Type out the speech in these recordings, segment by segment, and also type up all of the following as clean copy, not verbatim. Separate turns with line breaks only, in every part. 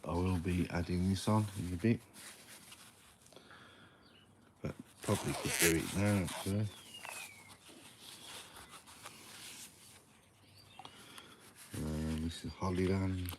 I will be adding this on in a bit, but probably could do it now actually. This is Hollyland.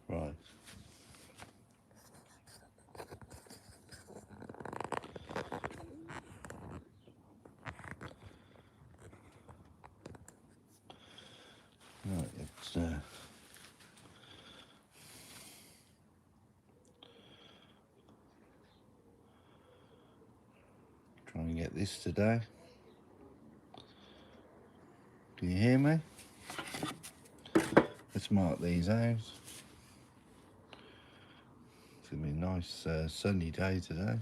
Right. Right, let's try and get this today. Can you hear me? Let's mark these out. It's going to be a nice sunny day today.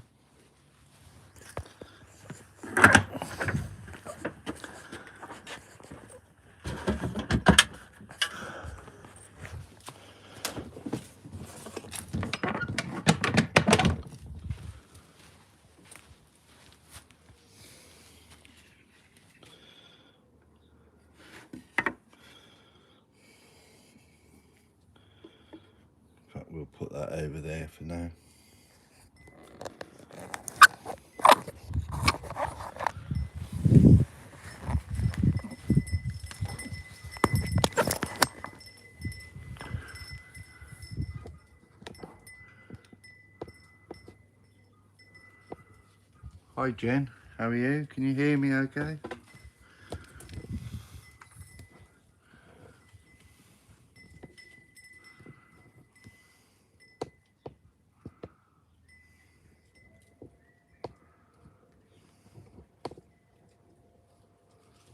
In fact, we'll put that over there for now. Hi Jen, how are you? Can you hear me okay?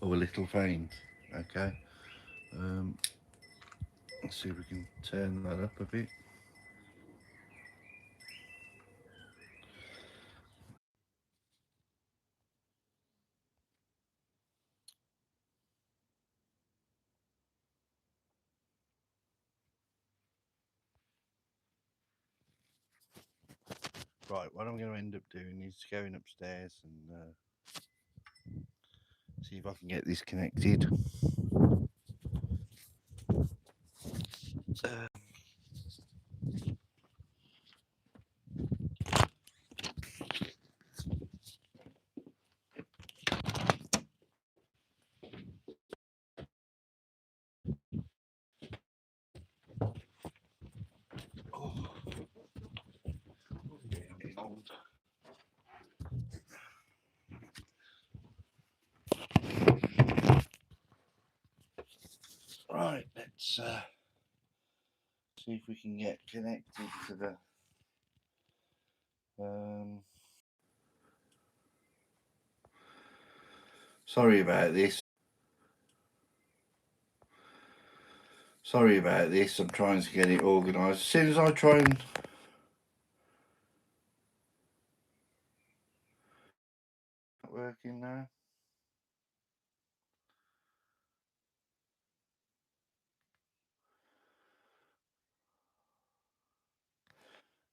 Oh, a little faint, okay. Let's see if we can turn that up a bit. Right, what I'm going to end up doing is going upstairs and see if I can get this connected. Oh, yeah, I'm getting old. Right, let's see if we can get connected to the sorry about this. Sorry about this, I'm trying to get it organised. As soon as I try and not working now.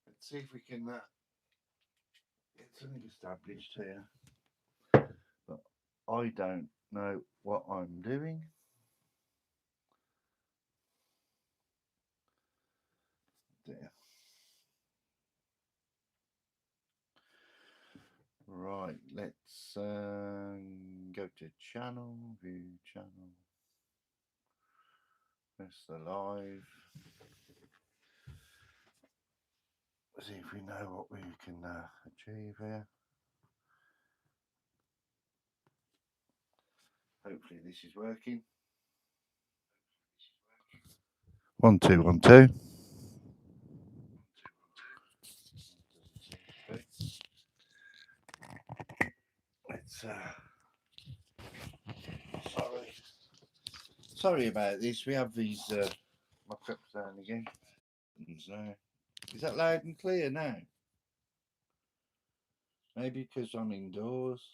Let's see if we can get something established here. But I don't know what I'm doing. There. Right, let's go to channel, view channel. Press the live. See if we know what we can achieve here. Hopefully this is working. 1 2 1 2. Let's sorry about this. We have these mock-ups down again. Is that loud and clear now? Maybe because I'm indoors. Is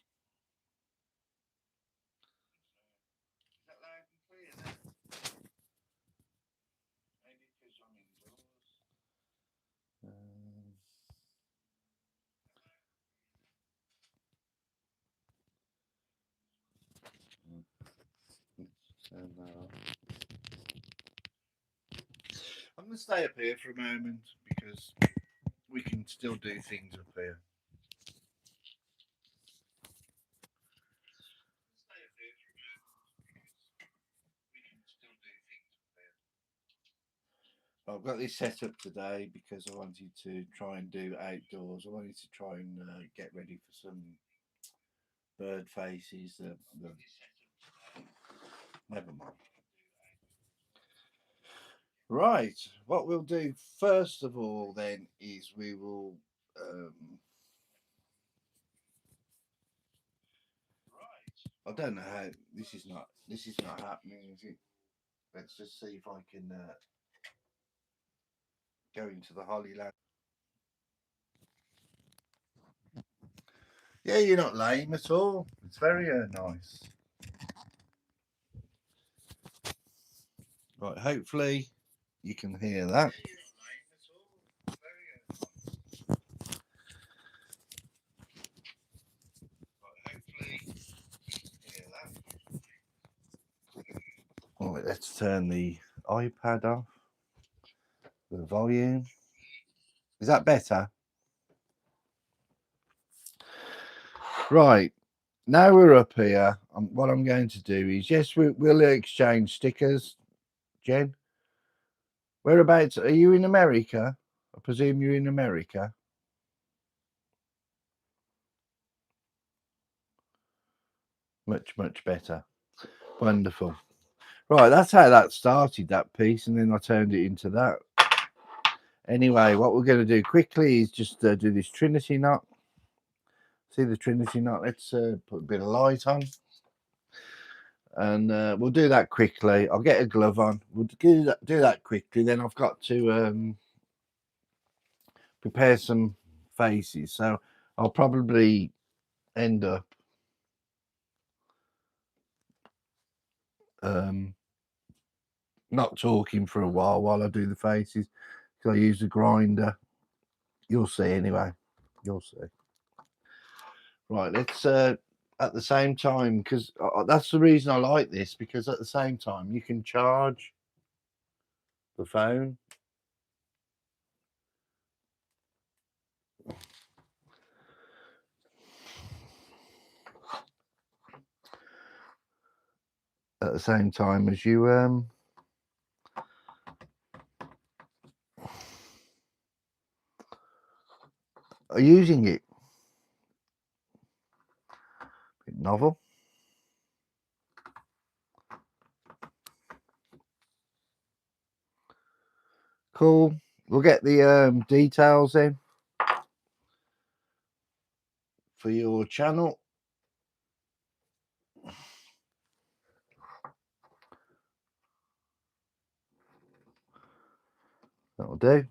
that loud and clear now? Maybe because I'm indoors. Turn that off. I'm going to stay up here for a moment because we can still do things up here. I've got this set up today because I wanted to try and do outdoors. I wanted to try and get ready for some bird faces. Never mind. Right, what we'll do first of all then is we will I don't know how this is not happening, is it? Let's just see if I can go into the Holly Land. Yeah, you're not lame at all. It's very nice. Right, hopefully you can hear that. Right, let's turn the iPad off. The volume. Is that better? Right. Now we're up here. What I'm going to do is, yes, we'll exchange stickers. Jen, whereabouts are you in America? I presume you're in America. Much, much better. Wonderful. Right, that's how that started, that piece, and then I turned it into that. Anyway, what we're going to do quickly is just do this Trinity knot. See the Trinity knot? Let's put a bit of light on. And we'll do that quickly. I'll get a glove on. We'll do that quickly. Then I've got to prepare some faces. So I'll probably end up not talking for a while I do the faces because I use the grinder. You'll see anyway. You'll see. Right, let's at the same time, because that's the reason I like this, because at the same time you can charge the phone. At the same time as you are using it. Bit novel. Cool. We'll get the details in for your channel. That'll do.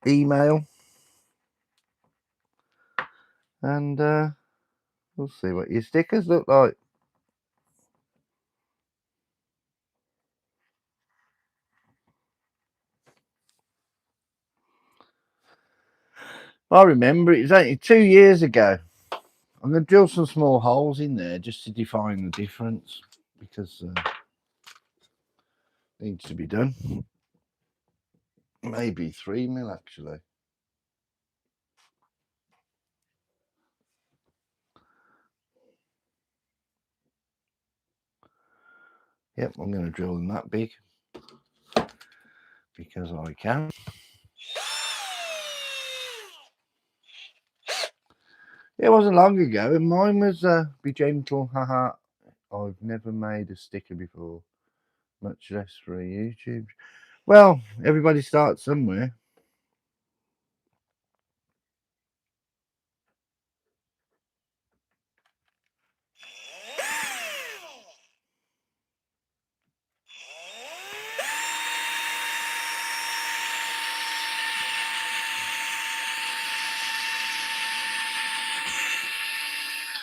Email. And we'll see what your stickers look like. I remember it was only 2 years ago I'm going to drill some small holes in there just to define the difference, because it needs to be done. Maybe 3 mil actually. Yep, I'm going to drill them that big because I can. It wasn't long ago, and mine was be gentle, haha. I've never made a sticker before, much less for a YouTube. Well, everybody starts somewhere.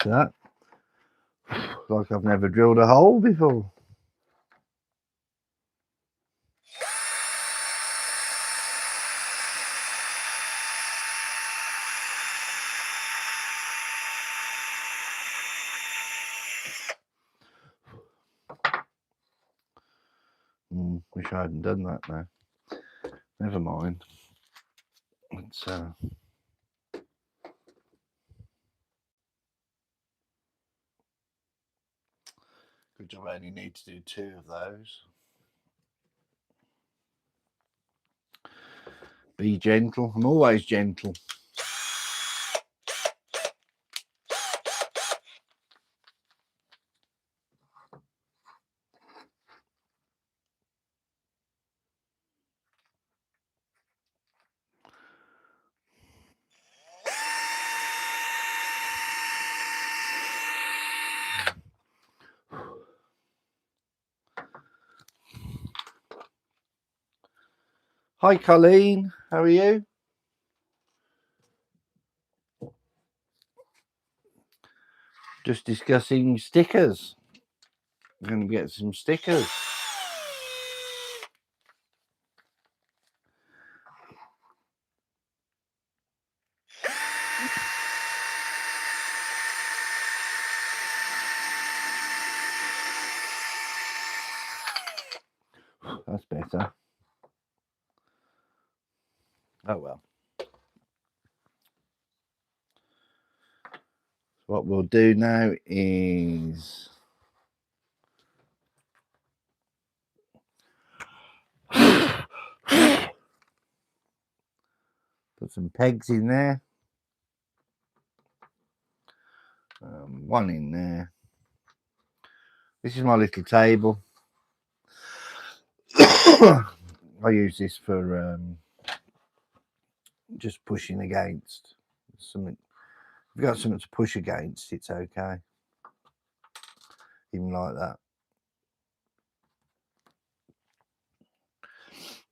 That, like I've never drilled a hole before. Wish I hadn't done that now. Never mind. It's good job. I only need to do 2 of those. Be gentle. I'm always gentle. Hi, Colleen. How are you? Just discussing stickers. I'm going to get some stickers. That's better. Oh well. What we'll do now is put some pegs in there. One in there. This is my little table. I use this for just pushing against something. If you've got something to push against, it's okay. Even like that.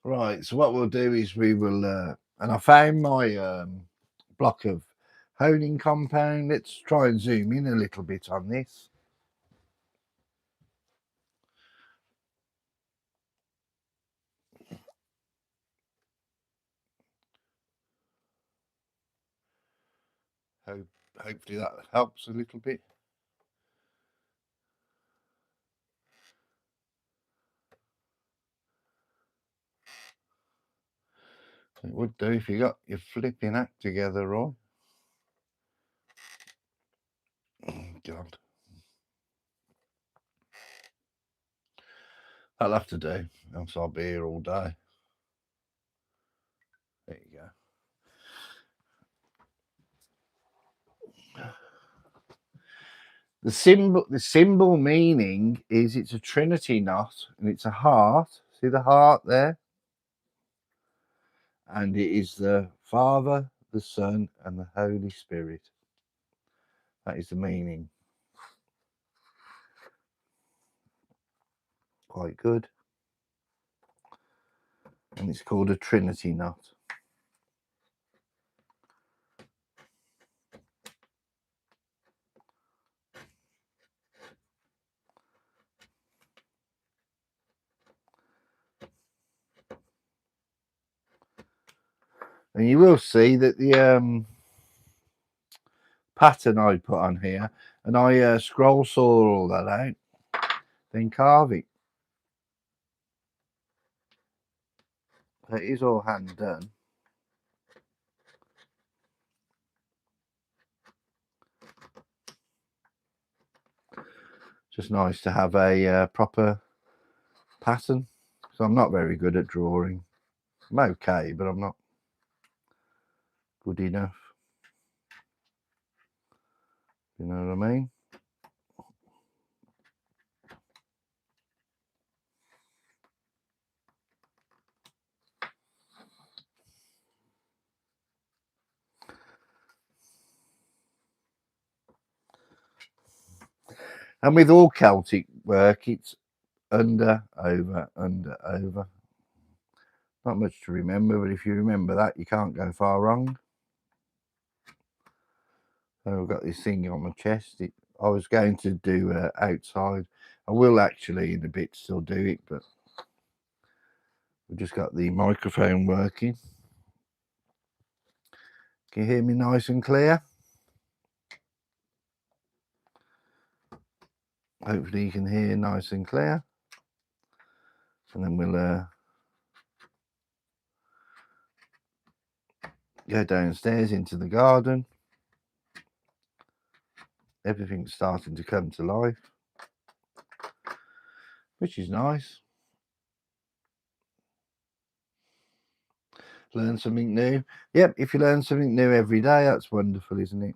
Right, so what we'll do is we will, and I found my block of honing compound. Let's try and zoom in a little bit on this. Hopefully that helps a little bit. It would do if you got your flipping act together, right? Oh, God. That'll have to do, else I'll be here all day. There you go. The symbol meaning is it's a Trinity knot, and it's a heart. See the heart there? And it is the Father, the Son, and the Holy Spirit. That is the meaning. Quite good. And it's called a Trinity knot. And you will see that the pattern I put on here, and I scroll saw all that out, then carve it. It is all hand done. Just nice to have a proper pattern. So I'm not very good at drawing. I'm okay, but I'm not good enough. You know what I mean? And with all Celtic work, it's under, over, under, over. Not much to remember, but if you remember that, you can't go far wrong. So I've got this thing on my chest. I was going to do outside. I will actually in a bit still do it, but we've just got the microphone working. Can you hear me nice and clear? Hopefully you can hear nice and clear. And then we'll go downstairs into the garden. Everything's starting to come to life, which is nice. Learn something new. Yep, if you learn something new every day, that's wonderful, isn't it?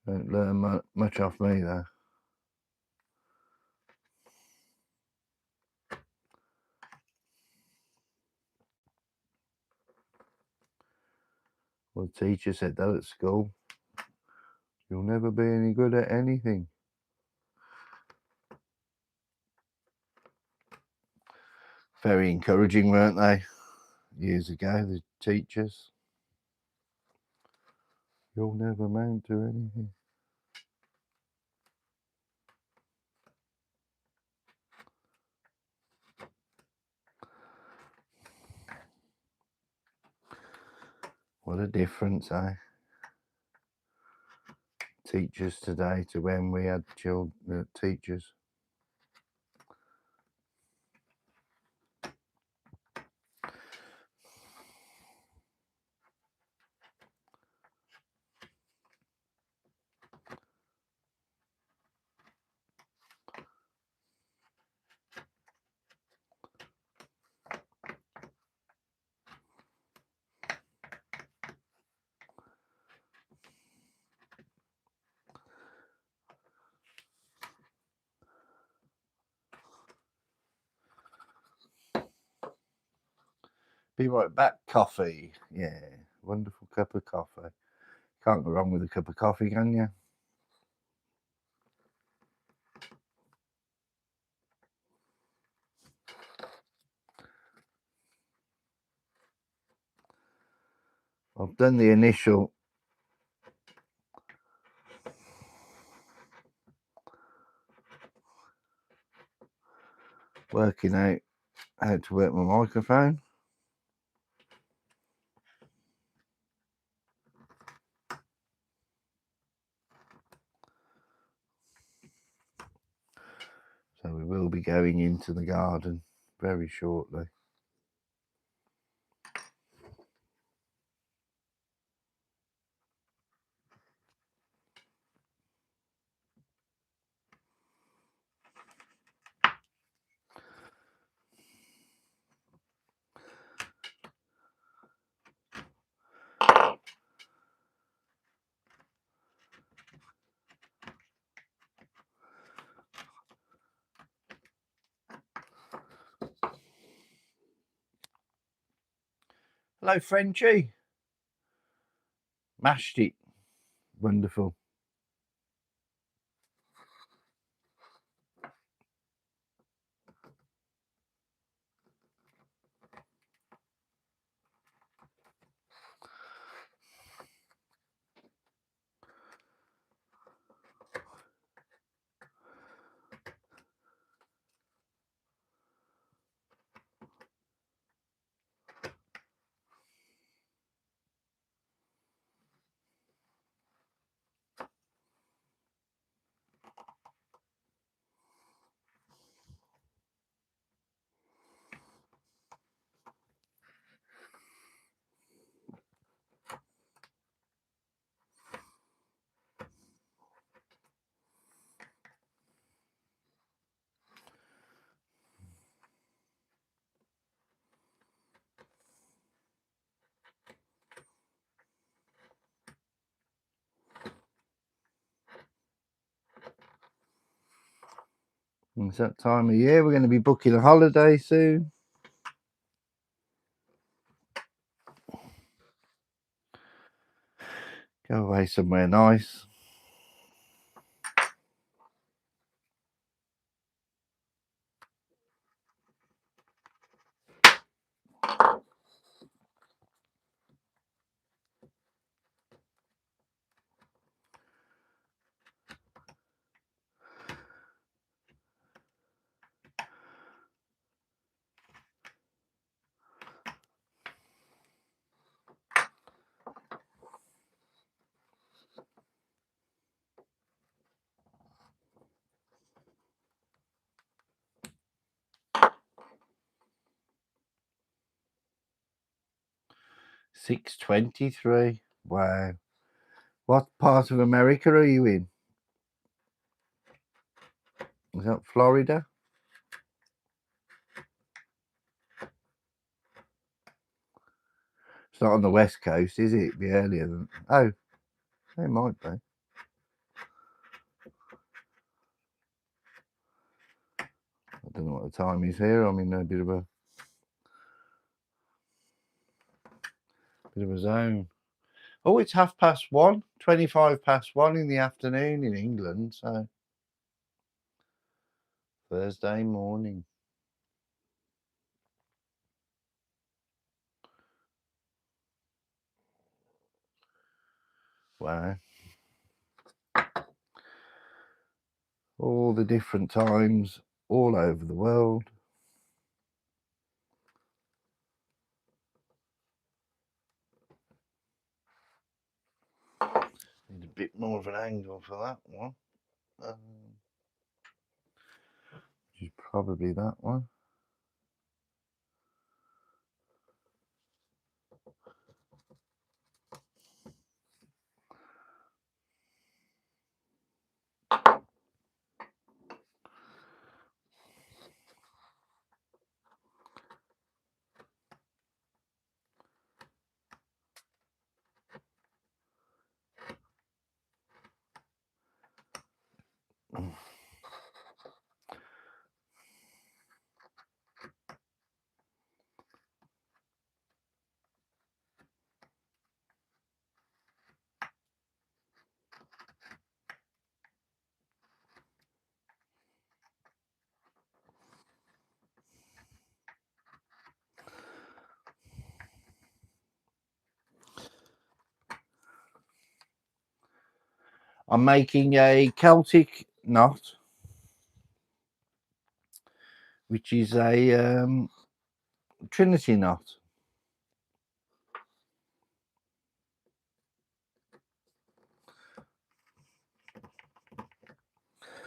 Don't learn much off me though. Well, the teacher said that at school. You'll never be any good at anything. Very encouraging, weren't they? Years ago, the teachers. You'll never amount to anything. What a difference, eh? Teachers today to when we had teachers. Be right back. Coffee. Yeah, wonderful cup of coffee. Can't go wrong with a cup of coffee, can you? I've done the initial working out how to work my microphone. So we will be going into the garden very shortly. Hello, Frenchie. Mashed it. Wonderful. It's that time of year. We're going to be booking a holiday soon. Go away somewhere nice. $6.23. Wow. What part of America are you in? Is that Florida? It's not on the west coast, is it? It'd be earlier than... Oh, it might be. I don't know what the time is here. I'm in a bit of a zone. Oh, it's 1:30, 25 past 1 in the afternoon in England. So Thursday morning. Wow. All the different times all over the world. Need a bit more of an angle for that one. Which is probably that one. I'm making a Celtic knot, which is a Trinity knot.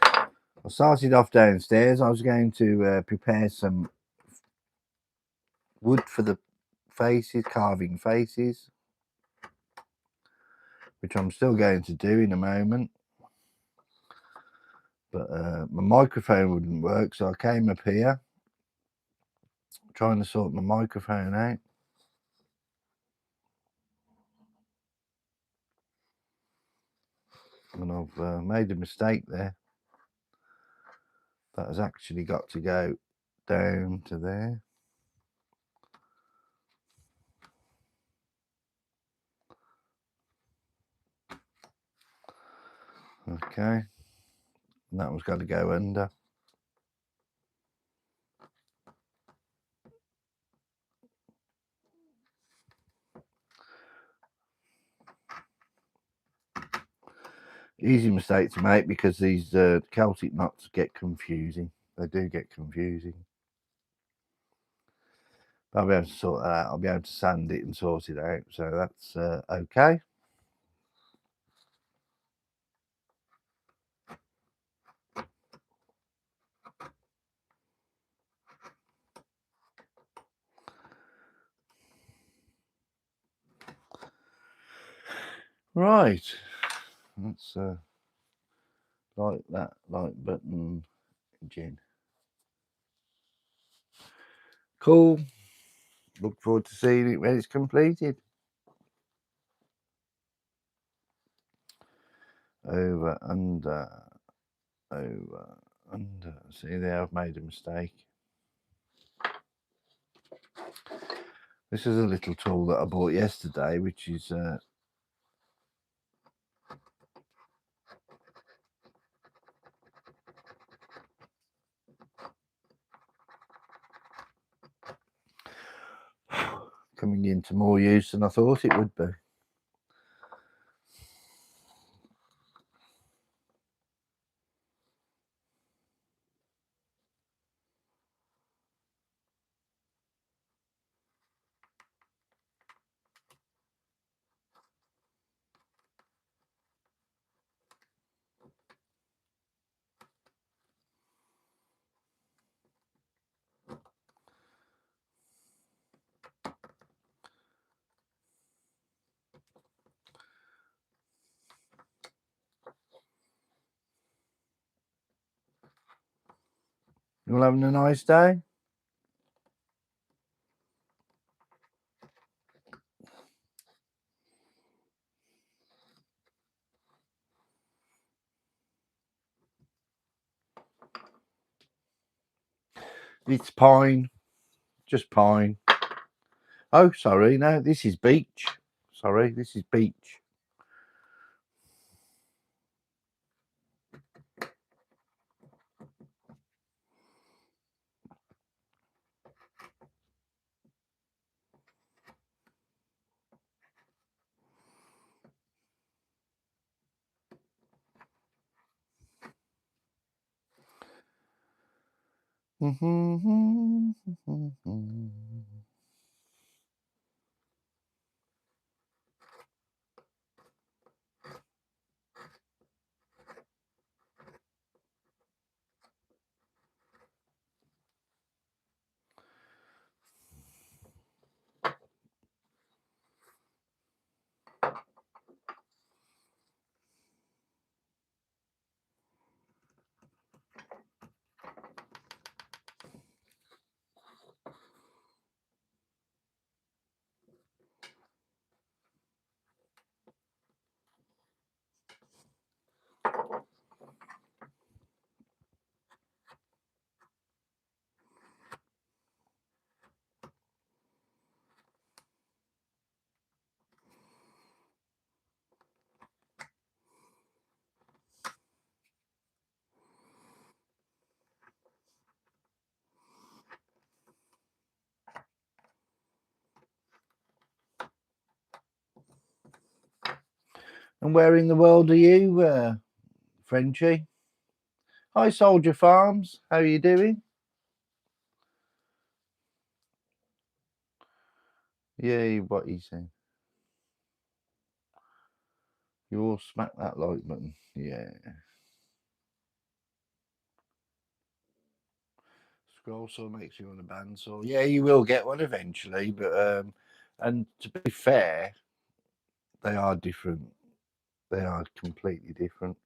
I started off downstairs. I was going to prepare some wood for the faces, carving faces, which I'm still going to do in a moment. But my microphone wouldn't work, so I came up here trying to sort my microphone out. And I've made a mistake there. That has actually got to go down to there. Okay. And that one's got to go under. Easy mistake to make because these Celtic knots get confusing. They do get confusing. But I'll be able to sort that out. I'll be able to sand it and sort it out. So that's okay. Right. That's like that, like button gin. Cool. Look forward to seeing it when it's completed. Over, under, over, And see there, I've made a mistake. This is a little tool that I bought yesterday, which is coming into more use than I thought it would be. You all having a nice day? It's pine, just pine. Oh, sorry, no, this is beech. Sorry, this is beech. And where in the world are you, Frenchie? Hi, Soldier Farms. How are you doing? Yeah, what he said. You all smack that like button. Yeah. Scroll saw makes you want a bandsaw. Yeah, you will get one eventually, but and to be fair, they are different. They are completely different.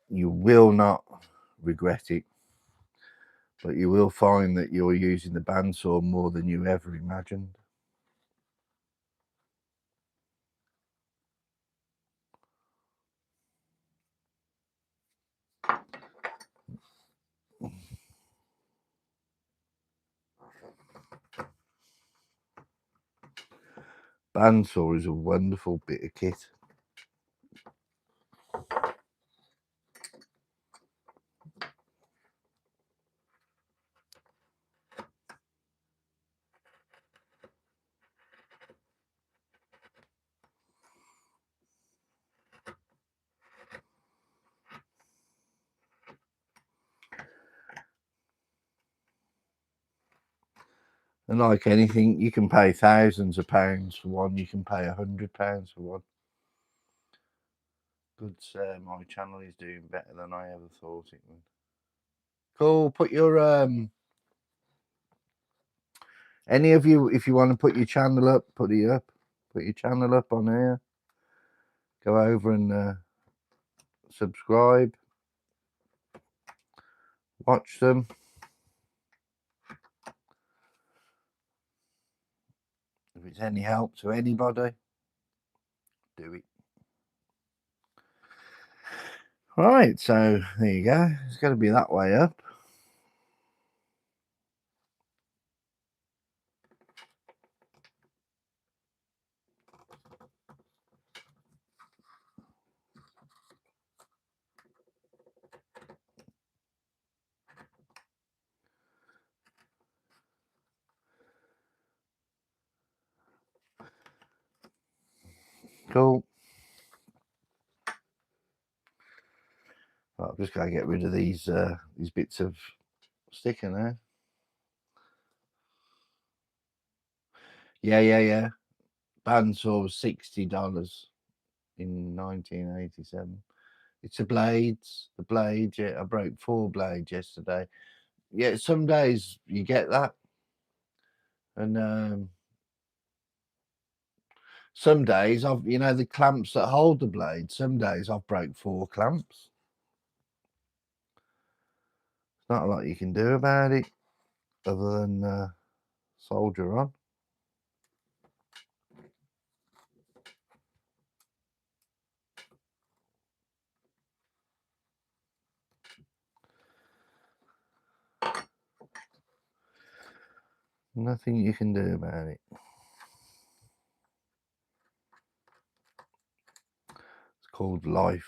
You will not regret it, but you will find that you're using the bandsaw more than you ever imagined. Bandsaw is a wonderful bit of kit. And like anything, you can pay thousands of pounds for one. You can pay £100 for one. Good sir, my channel is doing better than I ever thought it would. Cool. Put your any of you, if you want to put your channel up, put it up. Put your channel up on here. Go over and subscribe. Watch them. If it's any help to anybody, do it. Right, so there you go. It's got to be that way up. Cool. Right, I'm just going to get rid of these bits of sticker now. Yeah. Bandsaw was $60 in 1987. It's the blades. Yeah, I broke 4 blades yesterday. Yeah, some days you get that, and some days the clamps that hold the blade. Some days I've broke 4 clamps. Not a lot you can do about it other than soldier on. Nothing you can do about it. It's called life.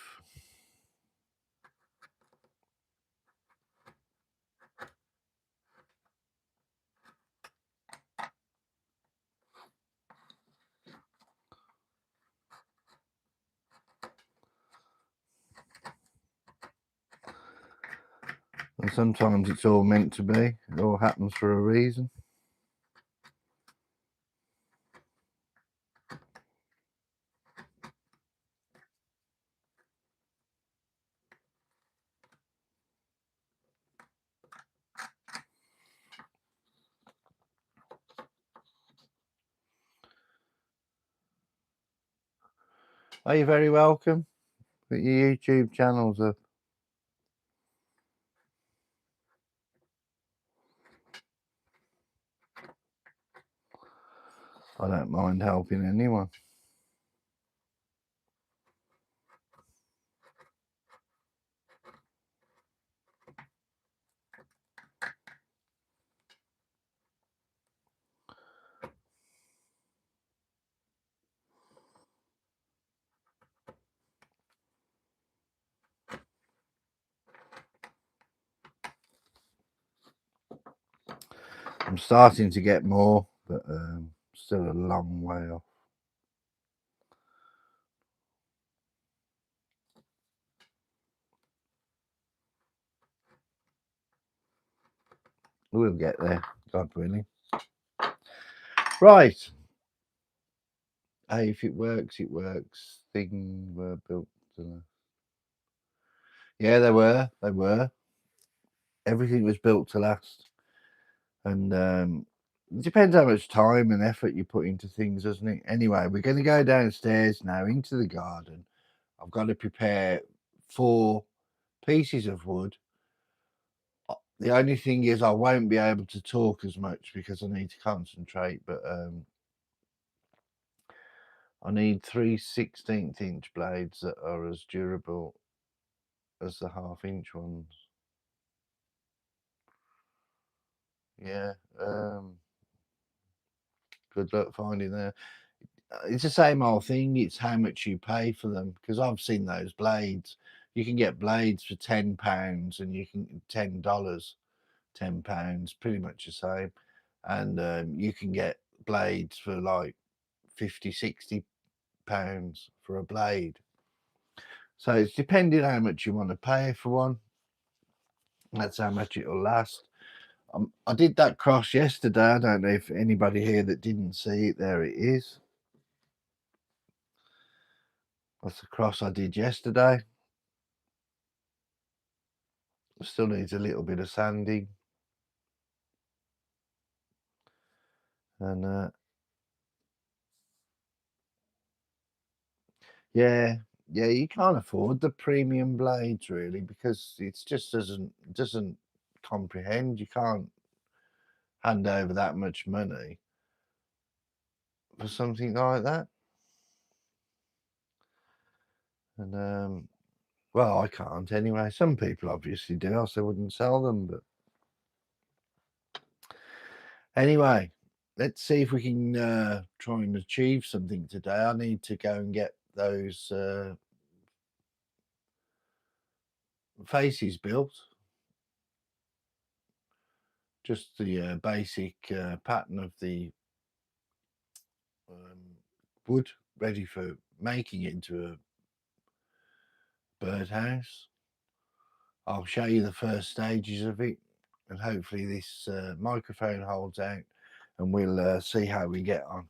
And sometimes it's all meant to be. It all happens for a reason. Are you very welcome? Put your YouTube channels up. I don't mind helping anyone. I'm starting to get more, but still a long way off. We'll get there, God willing. Right. Hey, if it works, it works. Things were built to... Yeah, they were. Everything was built to last. And it depends how much time and effort you put into things, doesn't it? Anyway, we're going to go downstairs now into the garden. I've got to prepare 4 pieces of wood. The only thing is I won't be able to talk as much because I need to concentrate, but I need 3 16th-inch blades that are as durable as the 1/2-inch ones. Yeah, good luck finding them. It's the same old thing. It's how much you pay for them, because I've seen those blades. You can get blades for £10, and you can $10, £10, pretty much the same. And you can get blades for like 50, £60 for a blade. So it's depending how much you want to pay for one. That's how much it'll last. I did that cross yesterday. I don't know if anybody here that didn't see it. There it is. That's the cross I did yesterday. Still needs a little bit of sanding. And yeah, you can't afford the premium blades really, because it just doesn't comprehend. You can't hand over that much money for something like that. And well, I can't anyway. Some people obviously do, else they wouldn't sell them. But anyway, let's see if we can try and achieve something today. I need to go and get those faces built. Just the basic pattern of the wood ready for making it into a birdhouse. I'll show you the first stages of it, and hopefully this microphone holds out, and we'll see how we get on.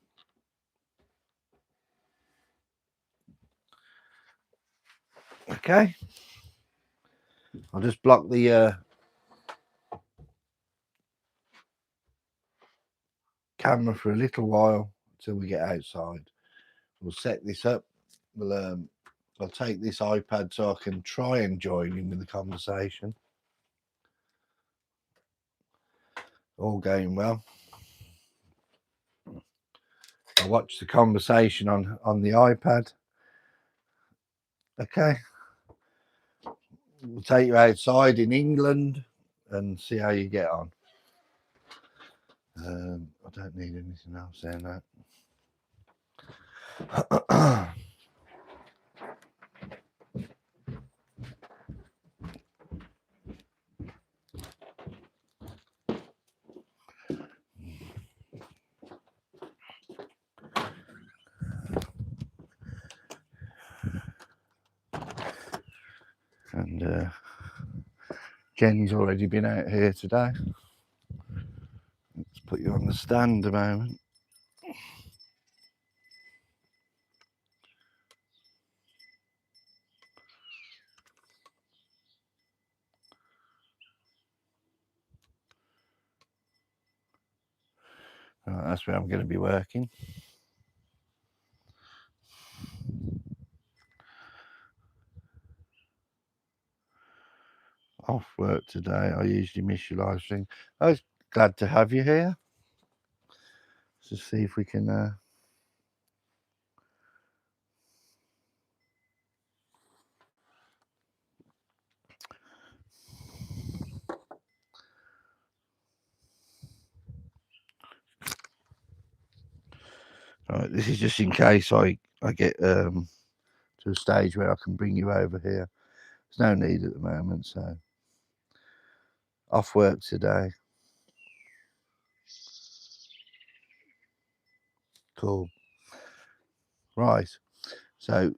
Okay, I'll just block the camera for a little while until we get outside. We'll set this up. I'll take this iPad so I can try and join in with the conversation. All going well. I'll watch the conversation on the iPad. Okay. We'll take you outside in England and see how you get on. I don't need anything else there now. And Jenny's already been out here today. Let's put you on the stand a moment. Right, that's where I'm going to be working. Off work today. I usually miss your live stream. I was glad to have you here. Let's just see if we can right, this is just in case I get to a stage where I can bring you over here. There's no need at the moment, so off work today. Cool. Right, so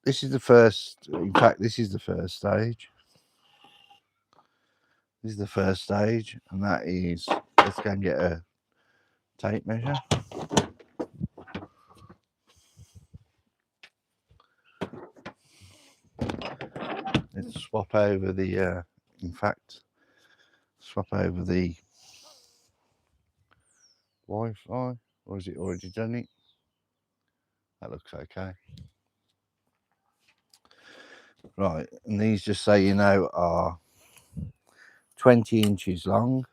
this is the first, in fact this is the first stage. This is the first stage, and that is, let's go and get a tape measure. Let's swap over the in fact swap over the Wi-Fi, or has it already done it? That looks okay. Right, and these, just so you know, are 20 inches long.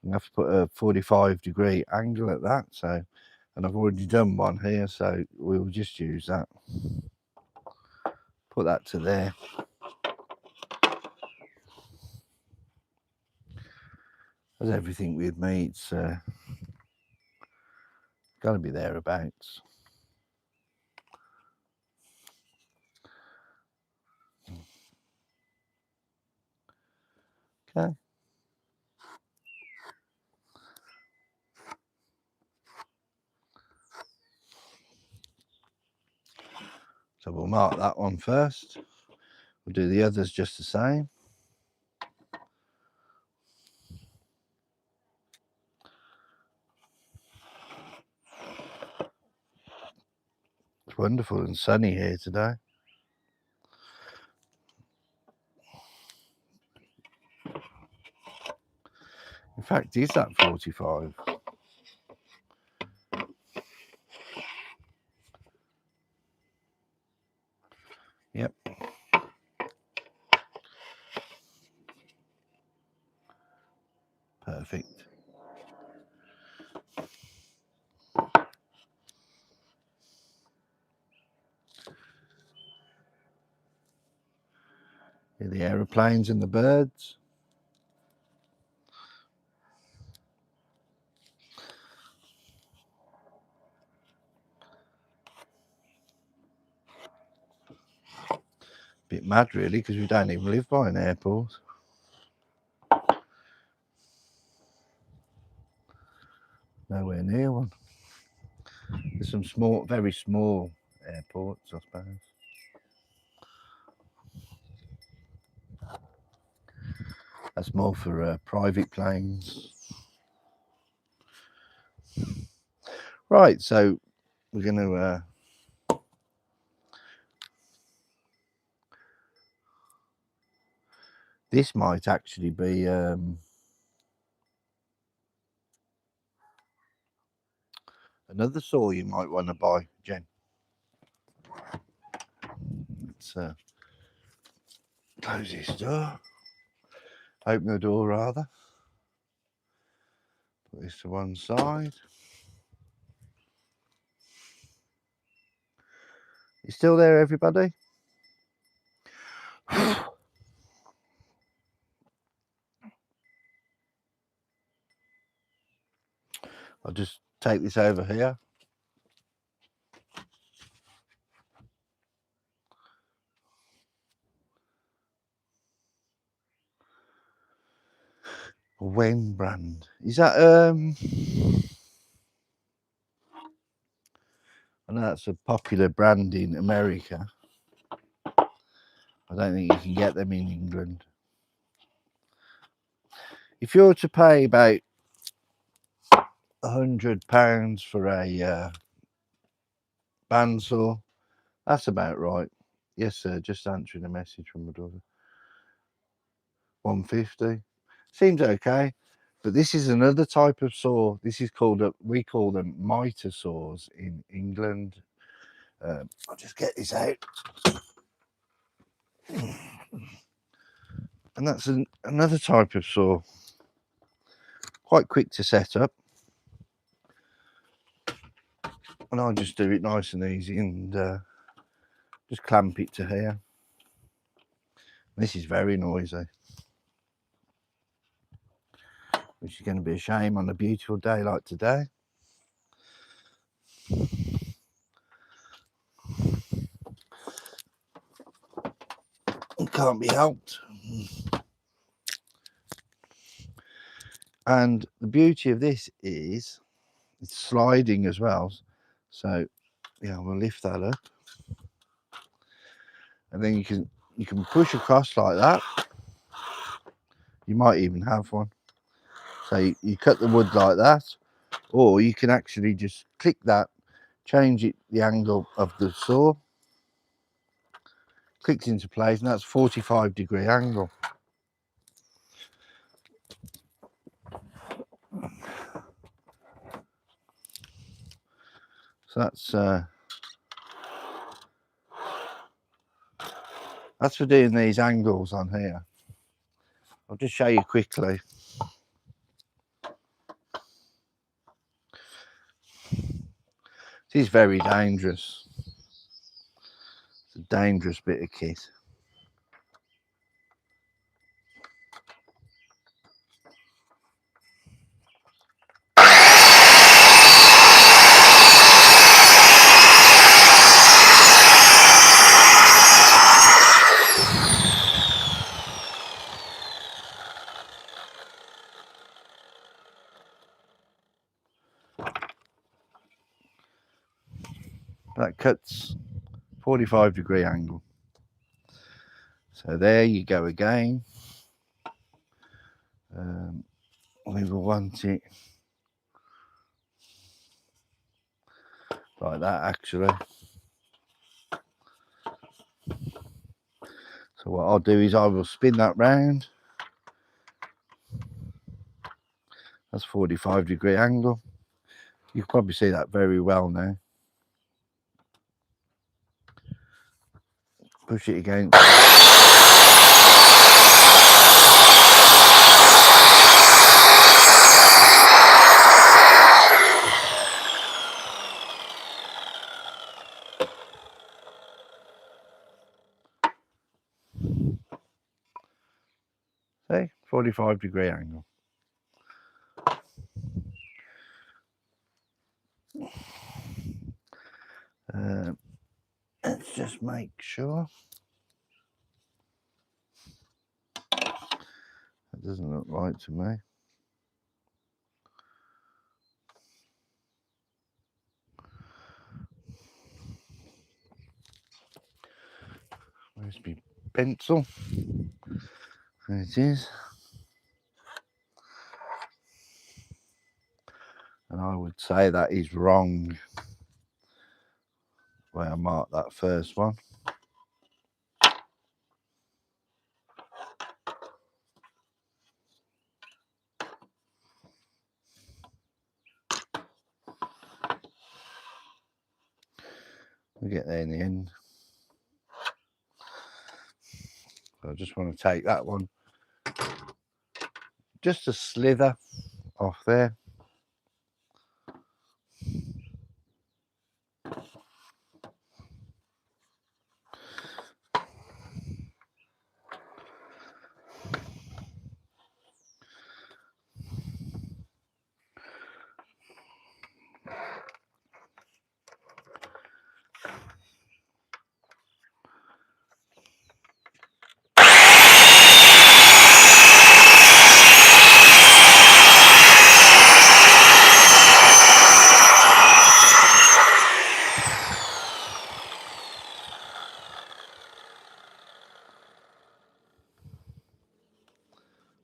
You have to put a 45-degree angle at that, so, and I've already done one here, so we'll just use that. Put that to there. As everything with me, it's got to be thereabouts. Okay. So we'll mark that one first. We'll do the others just the same. It's wonderful and sunny here today. In fact, is that 45? Yep. Perfect. the aeroplanes and the birds. Bit mad really, because we don't even live by an airport. Nowhere near one. There's some small, very small airports, I suppose. That's more for private planes. Right, so we're going to this might actually be another saw you might want to buy, Jen. Let's close this door. Open the door rather. Put this to one side. You still there, everybody? I'll just take this over here. Wen brand. Is that I know that's a popular brand in America. I don't think you can get them in England. If you were to pay about £100 for a bandsaw, that's about right. Yes, sir. Just answering a message from my daughter. 150 seems okay, but this is another type of saw. This is called we call them mitre saws in England. I'll just get this out, and that's another type of saw. Quite quick to set up, and I'll just do it nice and easy and just clamp it to here. This is very noisy, which is going to be a shame on a beautiful day like today. It can't be helped. And the beauty of this is it's sliding as well. So yeah, we'll lift that up, and then you can push across like that. You might even have one. So you cut the wood like that, or you can actually just click that, change it the angle of the saw, clicks into place, and that's 45-degree angle. So that's for doing these angles on here. I'll just show you quickly. This is very dangerous. It's a dangerous bit of kit. That cuts 45-degree angle. So there you go again. We will want it like that actually. So what I'll do is I will spin that round. That's 45-degree angle. You can probably see that very well now. Push it again. 45-degree angle. Let's just make sure. That doesn't look right to me. Where's my pencil? There it is. And I would say that is wrong, where I marked that first one. We'll get there in the end. So I just want to take that one just a slither off there.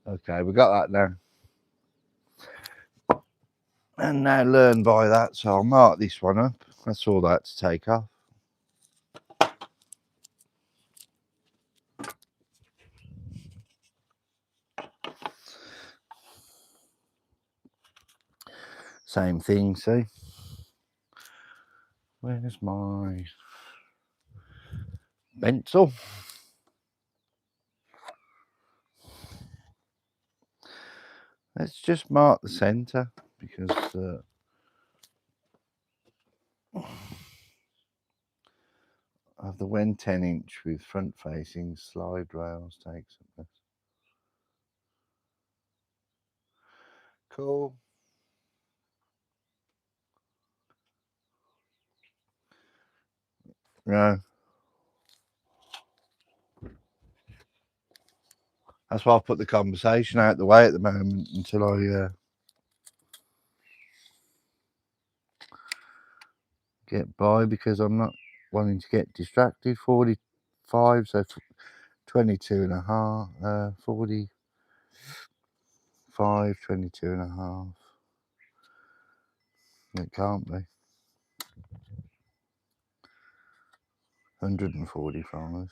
Okay, we got that now. And now learn by that, so I'll mark this one up. That's all that to take off. Same thing, see? Where's my pencil? Let's just mark the centre, because of the 10-inch with front facing slide rails takes up this. Cool. Yeah. That's why I put the conversation out the way at the moment until I get by, because I'm not wanting to get distracted. 45, so 22 and a half, 45, 22 and a half. It can't be. 145,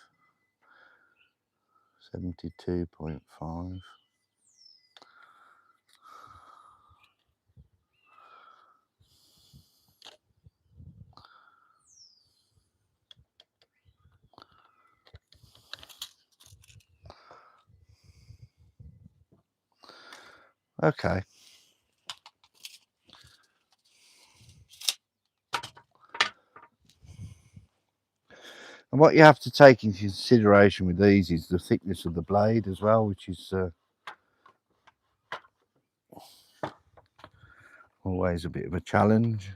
72.5. Okay. And what you have to take into consideration with these is the thickness of the blade as well, which is always a bit of a challenge.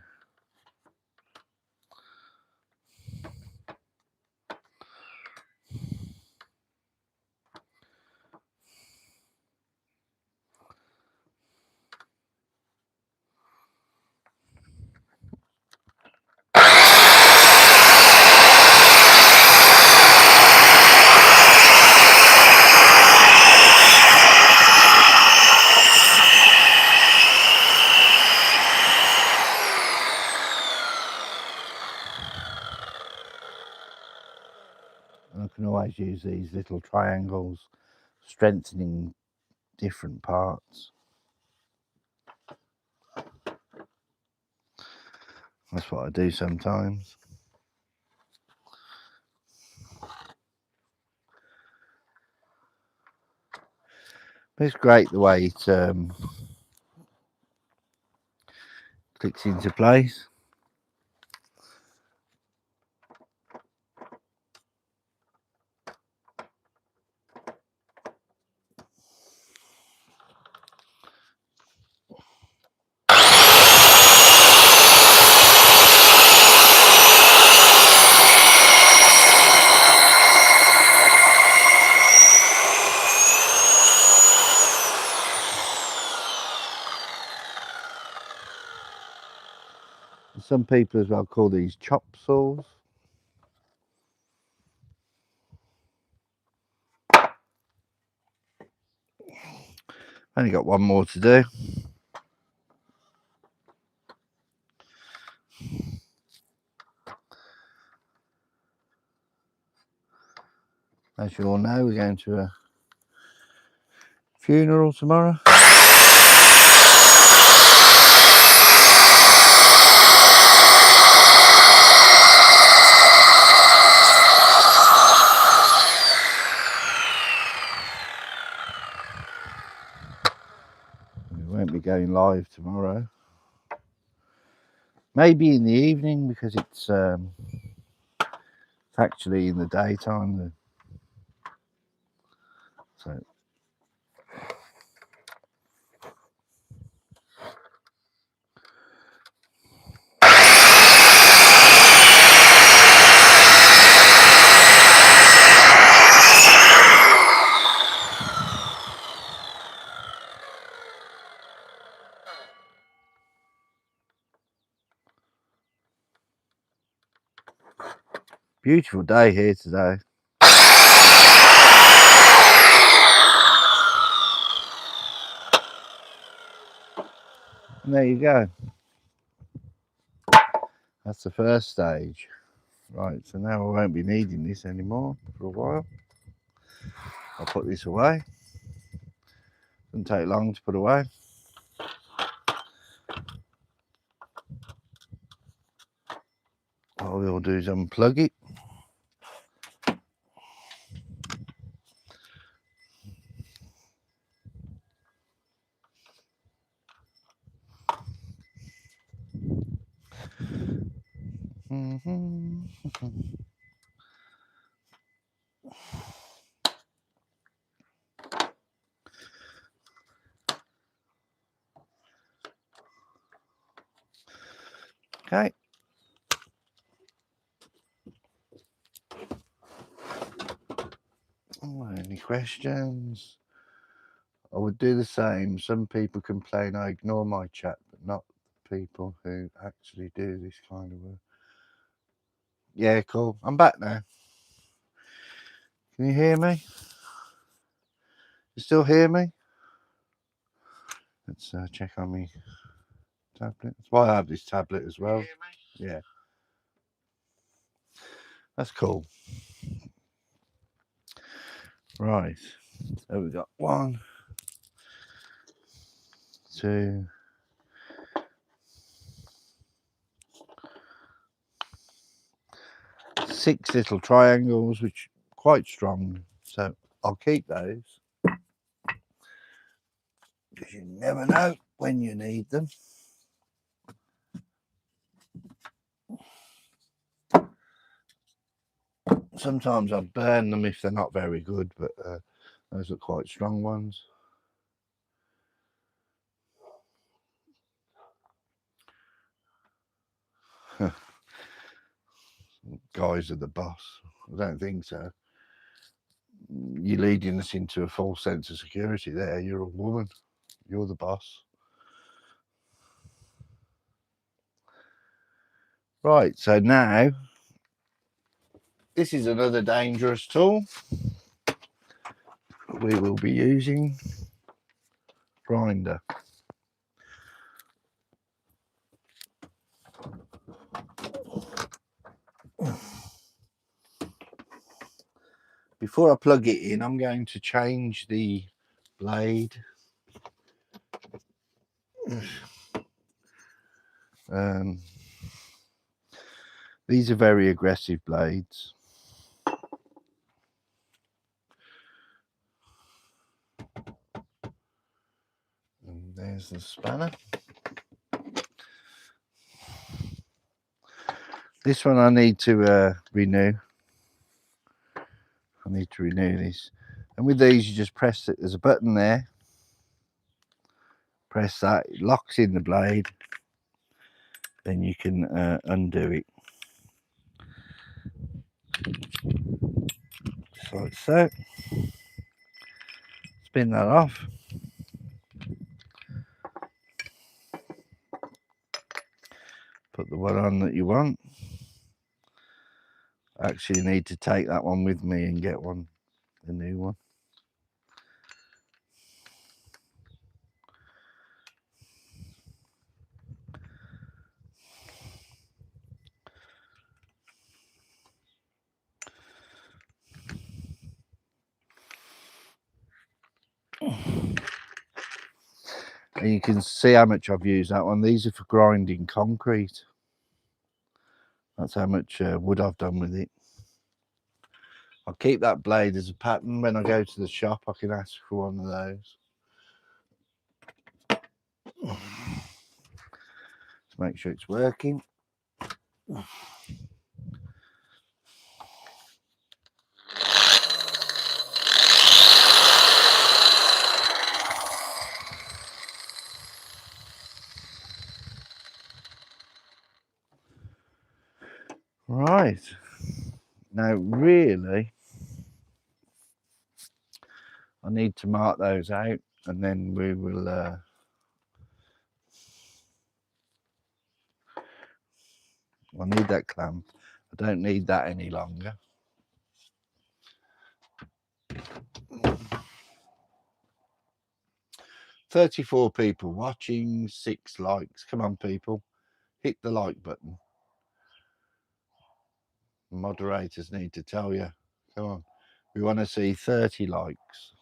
And I can always use these little triangles, strengthening different parts. That's what I do sometimes. But it's great the way it clicks into place. Some people as well call these chop saws. Only got one more to do. As you all know, we're going to a funeral tomorrow. We won't be going live tomorrow. Maybe in the evening, because it's actually in the daytime. So beautiful day here today. And there you go. That's the first stage. Right, so now I won't be needing this anymore for a while. I'll put this away. Doesn't take long to put away. What we'll do is unplug it. Okay. Any questions? I would do the same. Some people complain I ignore my chat, but not people who actually do this kind of work. Yeah, cool. I'm back now. Can you hear me? You still hear me? Let's check on me tablet. That's why I have this tablet as well. Yeah. That's cool. Right. So we've got 1, 2, 6 little triangles, which are quite strong. So I'll keep those, because you never know when you need them. Sometimes I burn them if they're not very good, but those are quite strong ones. Guys are the boss. I don't think so. You're leading us into a false sense of security there. You're a woman. You're the boss. Right, so now this is another dangerous tool we will be using. Grinder. Before I plug it in, I'm going to change the blade. These are very aggressive blades. And there's the spanner. This one I need to renew. I need to renew this. And with these, you just press it. There's a button there. Press that. It locks in the blade. Then you can undo it. Just like so. Spin that off. Put the one on that you want. I actually need to take that one with me and get one, a new one. And you can see how much I've used that one. These are for grinding concrete. That's how much wood I've done with it. I'll keep that blade as a pattern. When I go to the shop, I can ask for one of those. Let's make sure it's working. Right. Now, really, I need to mark those out, and then we will I need that clamp. I don't need that any longer. "34 people watching, 6 likes. Come on, people. Hit the like button. Moderators need to tell you. Come on. We want to see 30 likes.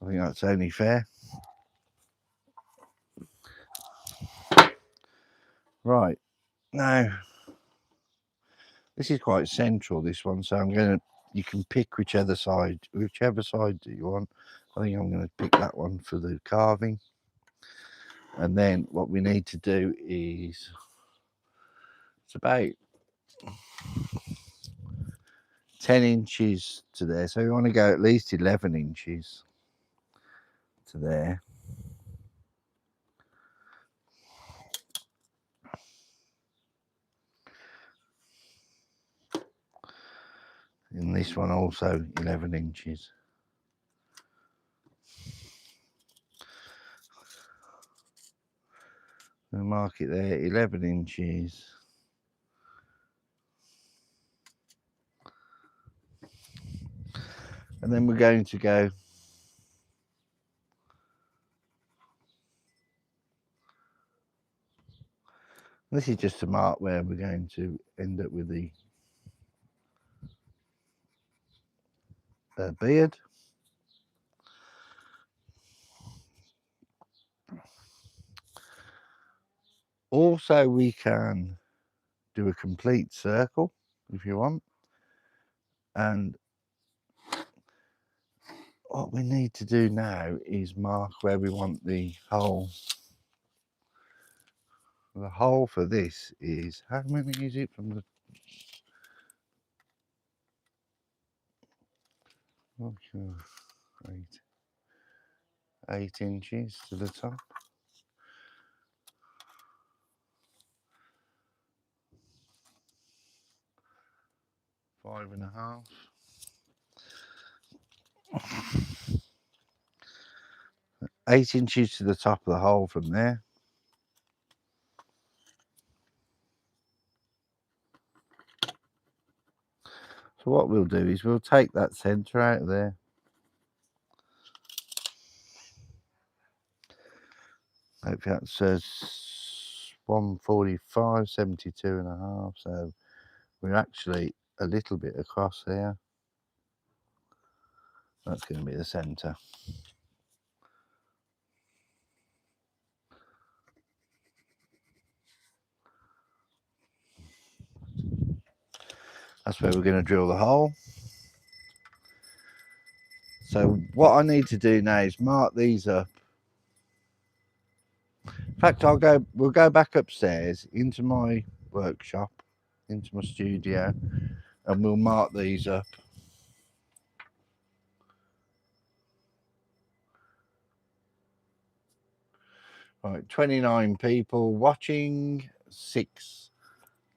I think that's only fair. Right. Now, this is quite central, this one, so you can pick whichever side do you want. I think I'm going to pick that one for the carving. And then what we need to do is, it's about 10 inches to there. So we want to go at least 11 inches to there. And this one also 11 inches. We'll mark it there, 11 inches. And then we're going to go this is just to mark where we're going to end up with the beard. Also, we can do a complete circle if you want. And what we need to do now is mark where we want the hole. The hole for this is, how many is it from the, not sure, 8 inches to the top. Five and a half. Eight inches to the top of the hole from there. So what we'll do is we'll take that centre out of there. Hopefully that says 145, 72 and a half. So we're actually a little bit across here. That's going to be the centre. That's where we're going to drill the hole. So what I need to do now is mark these up. In fact, we'll go back upstairs into my workshop, into my studio, and we'll mark these up. Right, 29 people watching, 6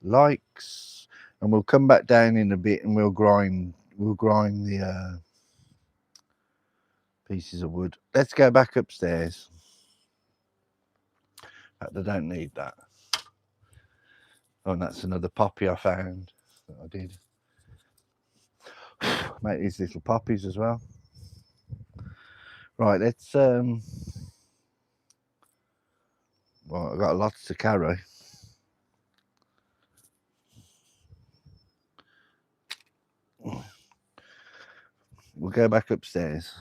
likes, and we'll come back down in a bit and we'll grind the pieces of wood. Let's go back upstairs. I don't need that. Oh, and that's another poppy I found that I did. Make these little poppies as well. Right, let's well, I've got lots to carry. We'll go back upstairs.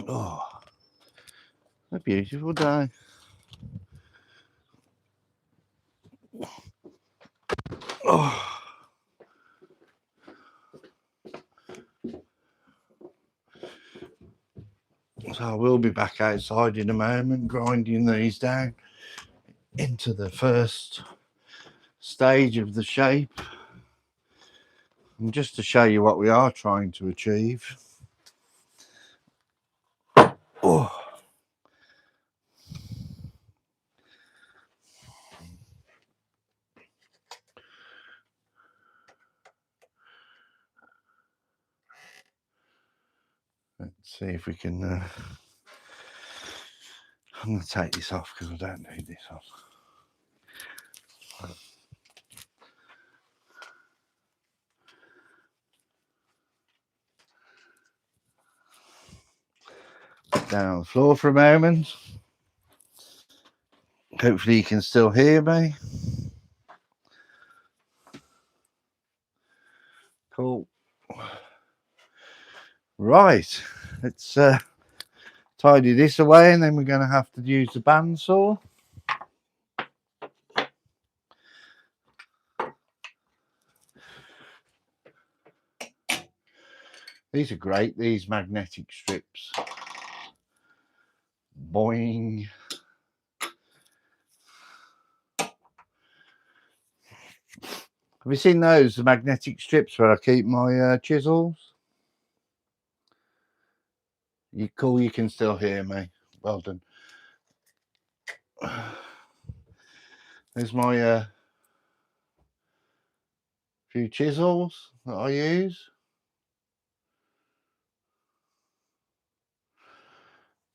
Oh, a beautiful day. Oh. So I will be back outside in a moment, grinding these down into the first stage of the shape. And just to show you what we are trying to achieve. Oh. Let's see if we can. I'm going to take this off because I don't need this on. Down on the floor for a moment. Hopefully you can still hear me. Cool. Right, let's tidy this away, and then we're going to have to use the bandsaw. These are great, these magnetic strips. Boing. Have you seen those, the magnetic strips where I keep my chisels? You cool, you can still hear me. Well done. There's my few chisels that I use.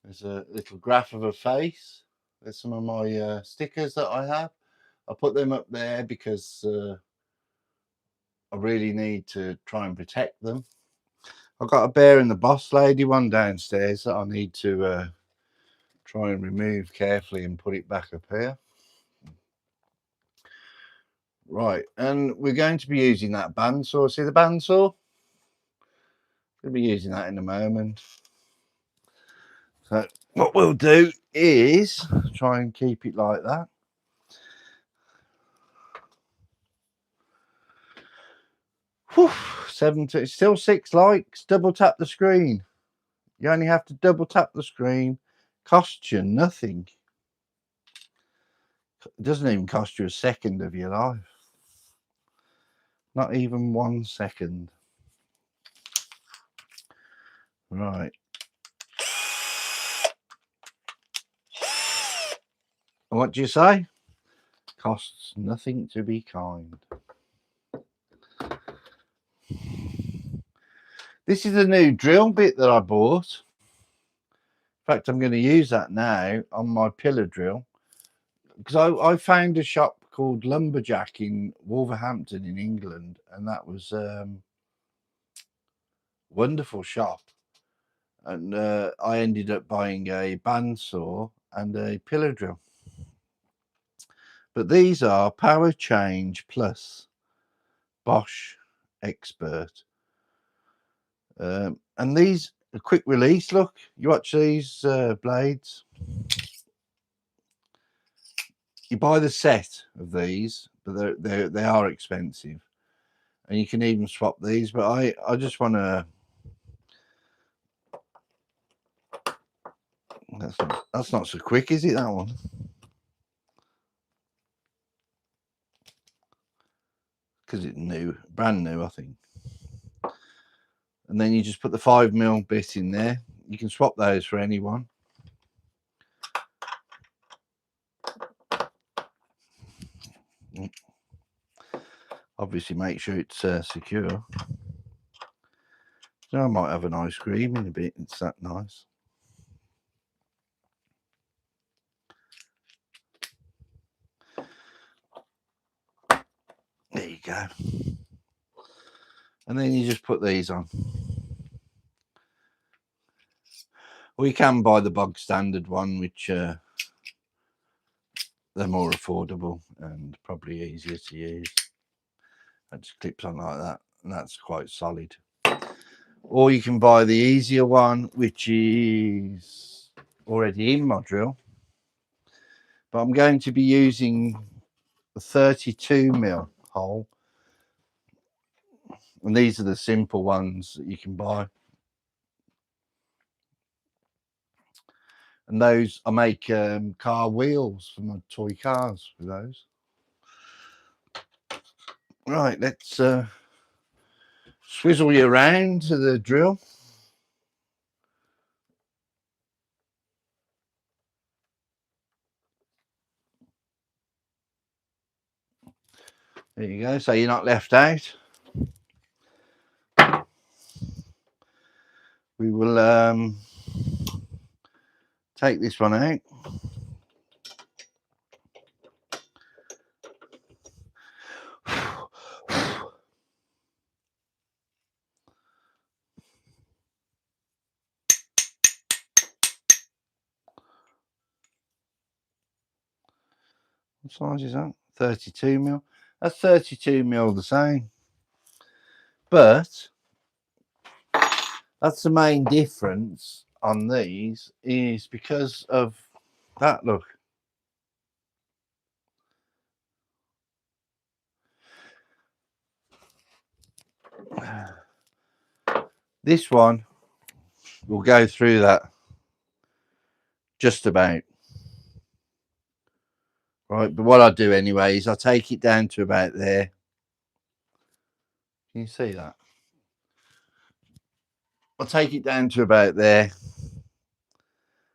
There's a little graph of a face. There's some of my stickers that I have. I put them up there because I really need to try and protect them. I've got a Bear and the Boss Lady one downstairs that I need to try and remove carefully and put it back up here. Right, and we're going to be using that bandsaw. See the bandsaw? We'll be using that in a moment. So what we'll do is try and keep it like that. Whew, 70, still 6 likes. Double tap the screen. You only have to double tap the screen. Costs you nothing. It doesn't even cost you a second of your life. Not even 1 second. Right. What do you say? Costs nothing to be kind. This is a new drill bit that I bought. In fact, I'm going to use that now on my pillar drill. Because I found a shop called Lumberjack in Wolverhampton in England. And that was wonderful shop. And I ended up buying a bandsaw and a pillar drill. But these are Power Change Plus Bosch Expert. And these are quick release. Look, you watch these blades. You buy the set of these, but they are expensive. And you can even swap these. But I just want to... That's not so quick, is it, that one? Because it's new, brand new, I think. And then you just put the 5mm bit in there. You can swap those for anyone. Obviously make sure it's secure. So I might have an ice cream in a bit, it's that nice. There you go. And then you just put these on. Or you can buy the bog standard one, which they're more affordable and probably easier to use. That just clips on like that, and that's quite solid. Or you can buy the easier one, which is already in my drill. But I'm going to be using a 32mm hole. And these are the simple ones that you can buy. And those, I make car wheels for my toy cars with those. Right, let's swizzle you around to the drill. There you go, so you're not left out. We will take this one out. What size is that? 32mm. That's 32mm the same. But that's the main difference on these, is because of that, look. This one will go through that just about. Right, but what I do anyway is I take it down to about there. Can you see that? I'll take it down to about there.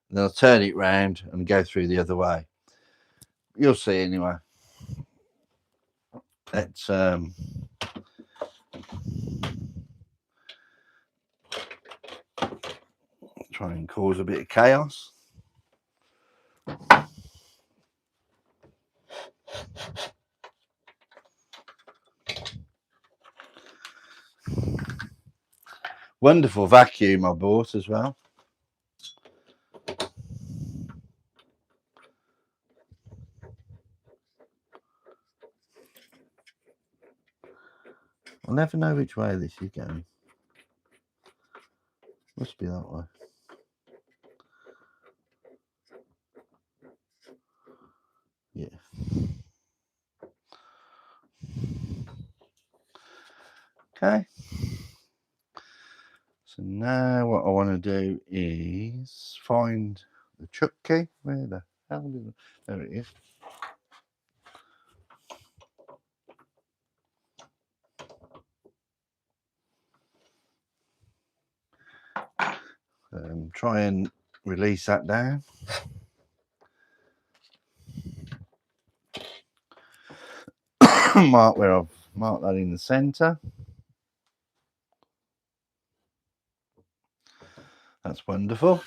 And then I'll turn it round and go through the other way. You'll see anyway. Let's try and cause a bit of chaos. Wonderful vacuum I bought as well. I'll never know which way this is going. Must be that way. Yeah. Okay. So now what I want to do is find the chuck key. Where the hell did it? There it is. Try and release that down. Mark where I've marked that in the center. That's wonderful.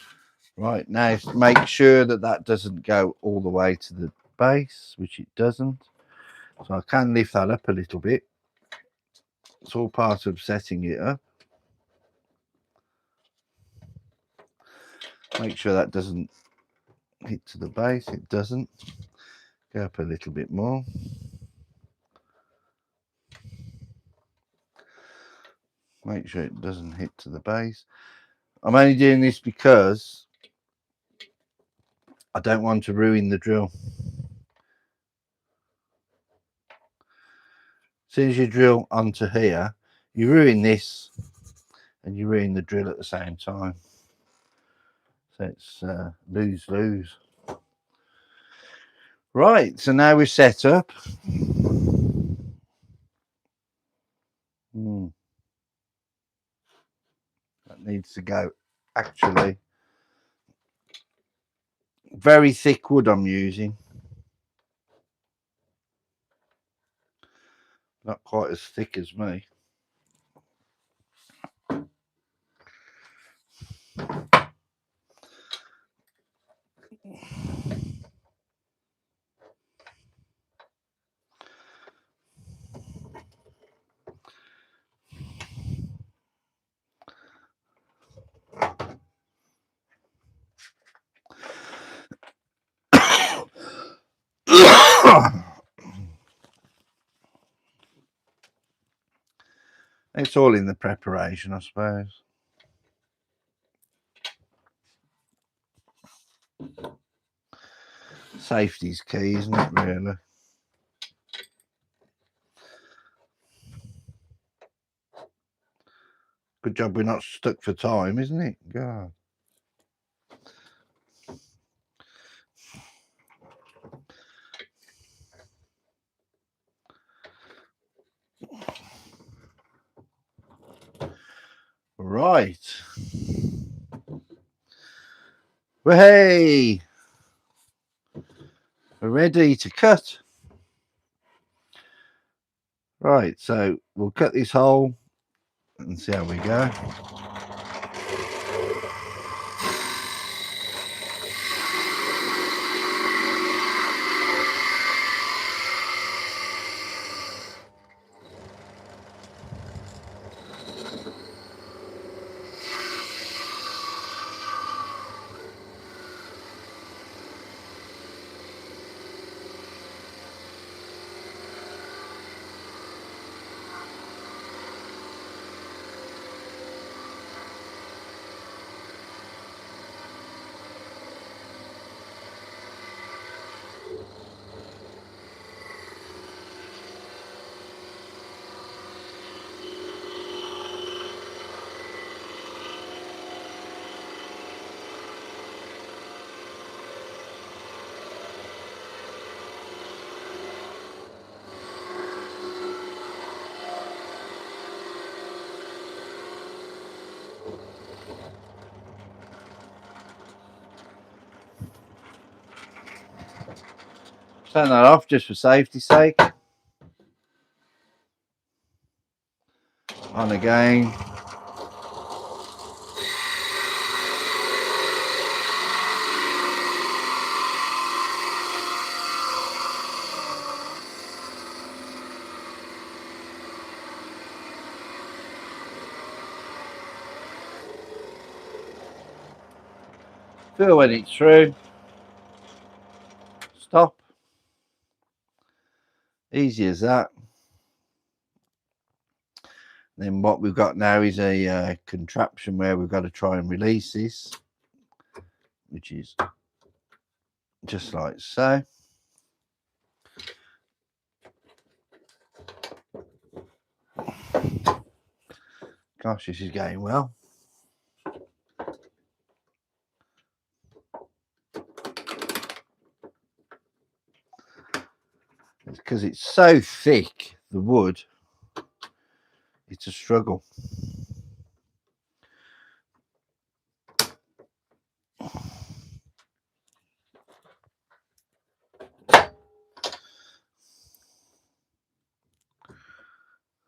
Right, now make sure that that doesn't go all the way to the base, which it doesn't. So I can lift that up a little bit. It's all part of setting it up. Make sure that doesn't hit to the base. It doesn't. Go up a little bit more. Make sure it doesn't hit to the base. I'm only doing this because I don't want to ruin the drill. As soon as you drill onto here, you ruin this and you ruin the drill at the same time. So it's lose-lose. Right, so now we're set up. That needs to go, actually. Very thick wood I'm using. Not quite as thick as me. It's all in the preparation, I suppose. Safety's key, isn't it, really? Good job we're not stuck for time, isn't it? God. Right. Well, hey, we're ready to cut. Right, so we'll cut this hole and see how we go. Turn that off just for safety's sake. On again. Feel when it's through. Stop. Easy as that. Then what we've got now is a contraption where we've got to try and release this, which is just like so. Gosh, this is going well. It's because it's so thick, the wood, it's a struggle.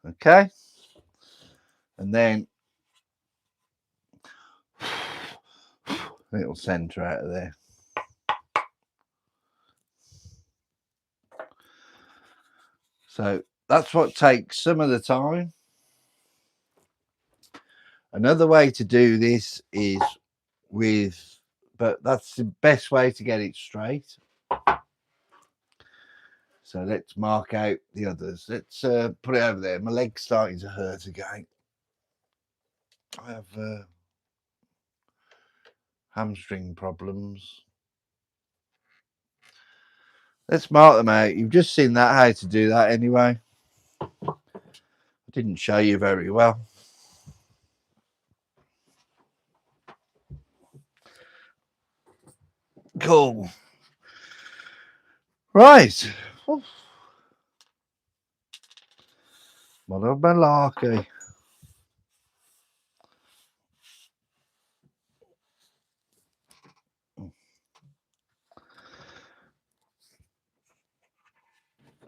Okay, and then it'll center out of there. So that's what takes some of the time. Another way to do this is but that's the best way to get it straight. So let's mark out the others. Let's put it over there. My leg's starting to hurt again. I have hamstring problems. Let's mark them out. You've just seen that, how to do that anyway. I didn't show you very well. Cool. Right. What a malarkey.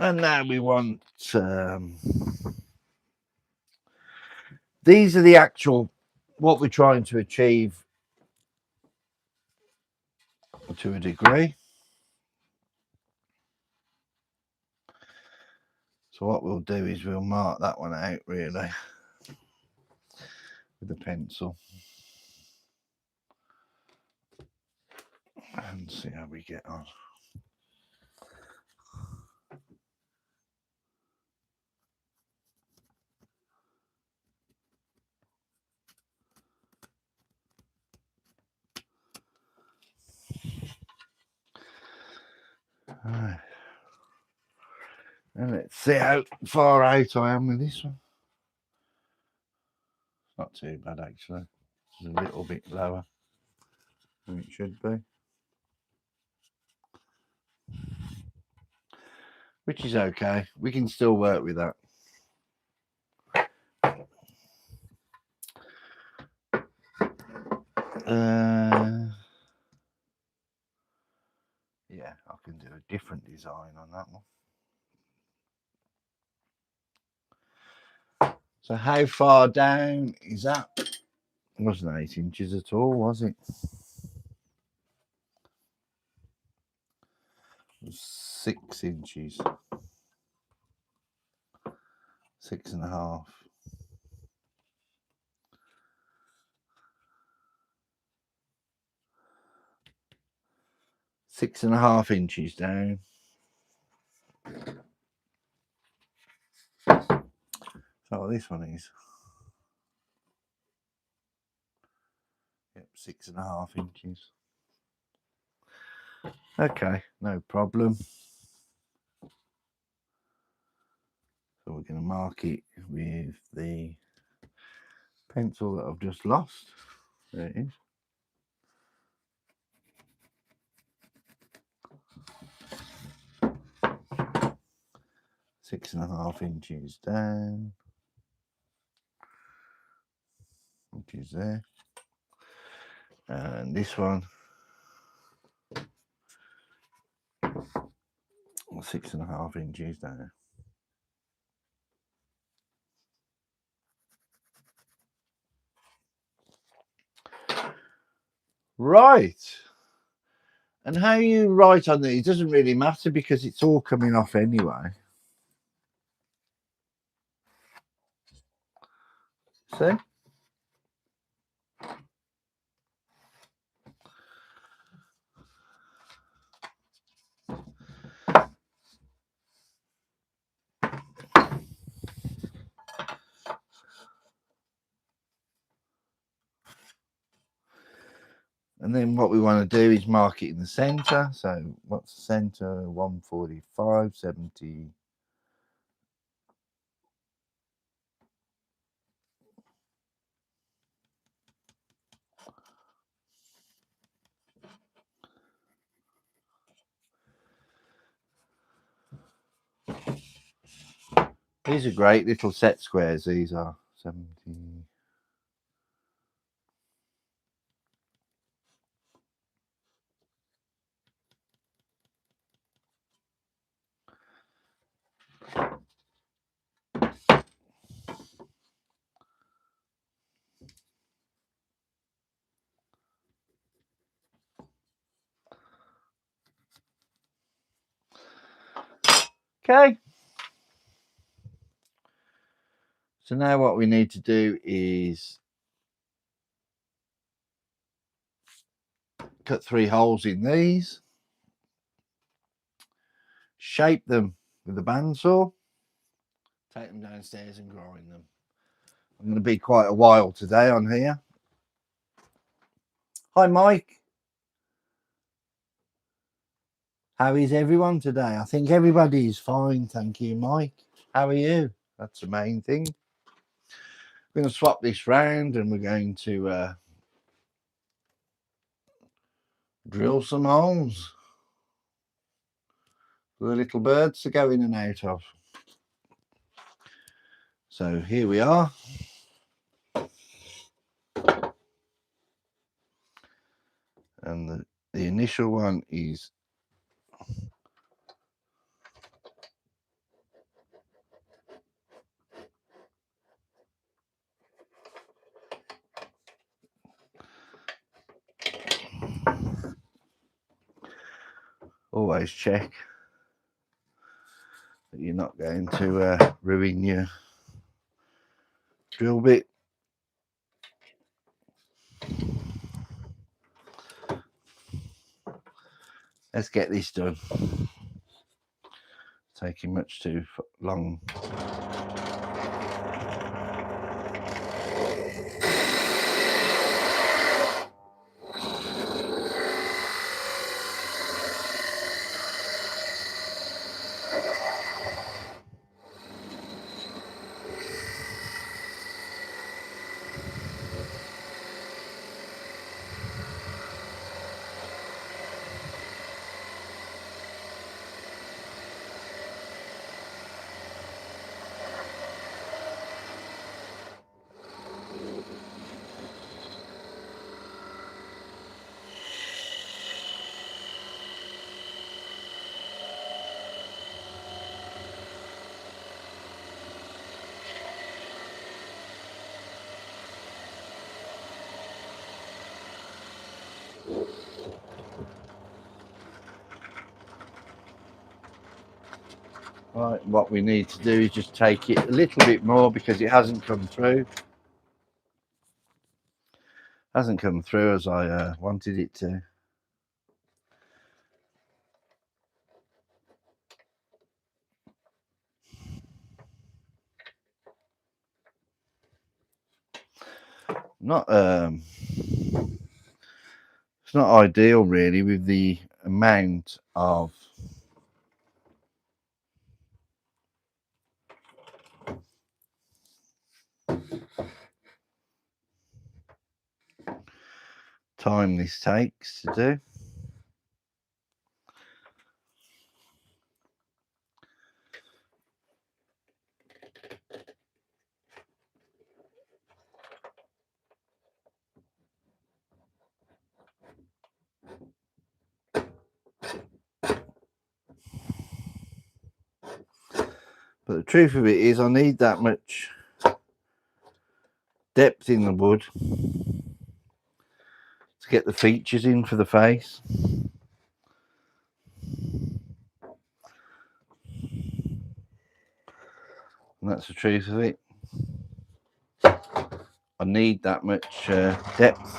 And now we want these are the actual what we're trying to achieve to a degree. So what we'll do is we'll mark that one out really with a pencil and see how we get on. Right. And let's see how far out I am with this one. Not too bad actually. It's a little bit lower than it should be. Which is okay. We can still work with that. Yeah, I can do a different design on that one. So how far down is that? It wasn't 8 inches at all, was it? It was 6 inches. 6.5. 6.5 inches down. So this one is. Yep, 6.5 inches. Okay, no problem. So we're going to mark it with the pencil that I've just lost. There it is. 6.5 inches down, which is there. And this one, 6.5 inches down. Right. And how you write on these doesn't really matter because it's all coming off anyway. See? And then what we want to do is mark it in the center. So what's the center? 145, 70. These are great little set squares. These are 70. Okay. So now what we need to do is cut 3 holes in these, shape them with a bandsaw, take them downstairs and grind them. I'm going to be quite a while today on here. Hi Mike. How is everyone today? I think everybody is fine, thank you Mike. How are you? That's the main thing. We're going to swap this round and we're going to drill some holes for the little birds to go in and out of. So here we are. And the initial one is always check that you're not going to ruin your drill bit. Let's get this done. It's taking much too long. Right, what we need to do is just take it a little bit more because it hasn't come through. Hasn't come through as I wanted it to. Not it's not ideal really with the amount of time this takes to do. But the truth of it is I need that much depth in the wood to get the features in for the face. And that's the truth of it. I need that much depth.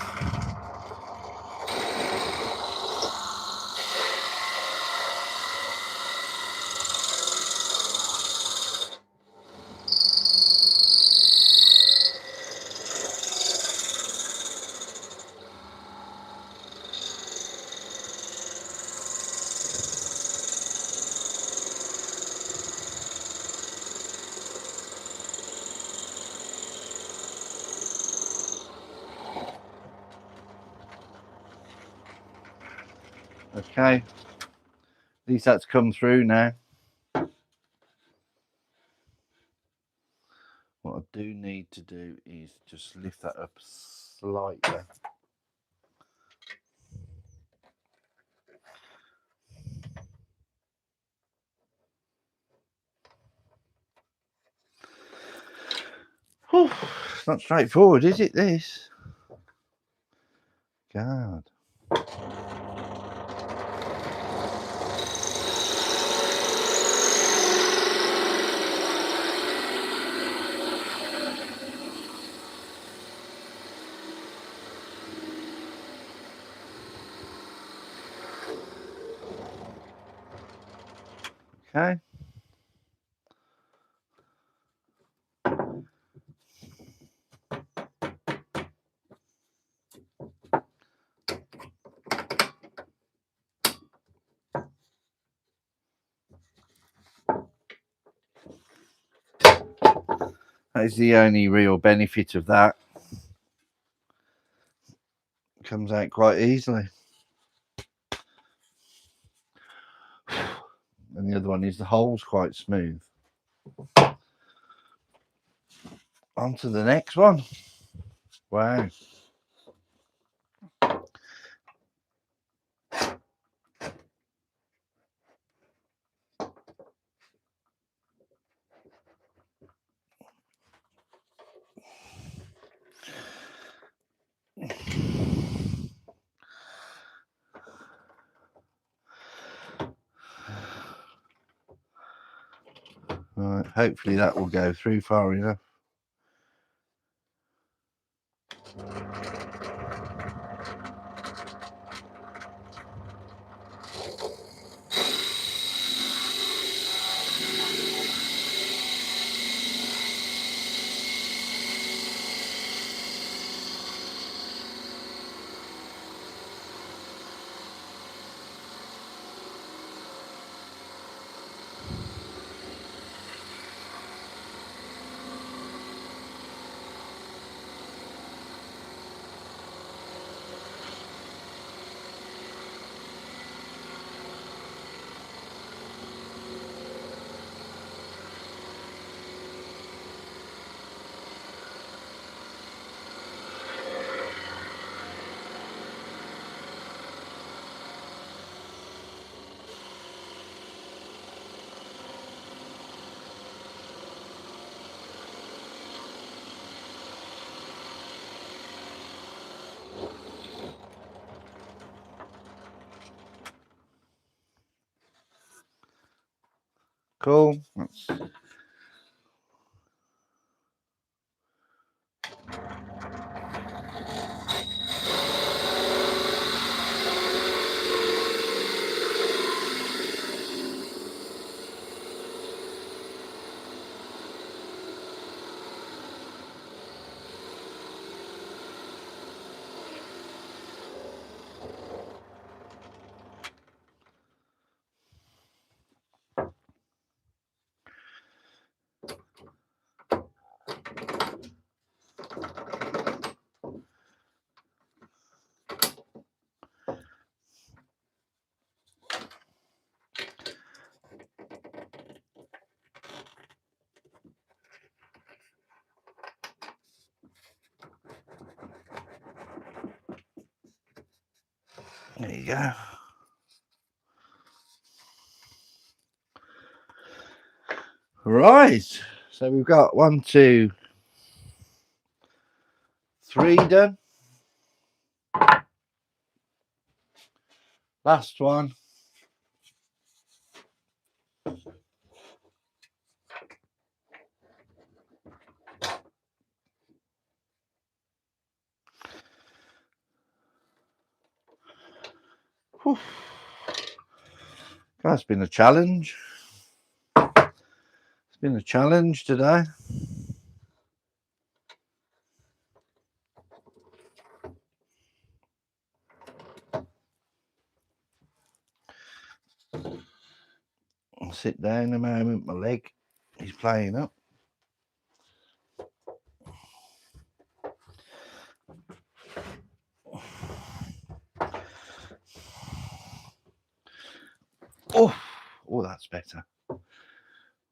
Okay, at least that's come through now. What I do need to do is just lift that up slightly. Whew, it's not straightforward, is it, this? God. Okay. That is the only real benefit of that. It comes out quite easily. And the other one is the hole's quite smooth. On to the next one. Wow. Right, hopefully that will go through far enough. Cool. There you go. Right, so we've got 1, 2, 3 done. Last one. Whew. That's been a challenge. It's been a challenge today. I'll sit down a moment, my leg is playing up. Oh, that's better.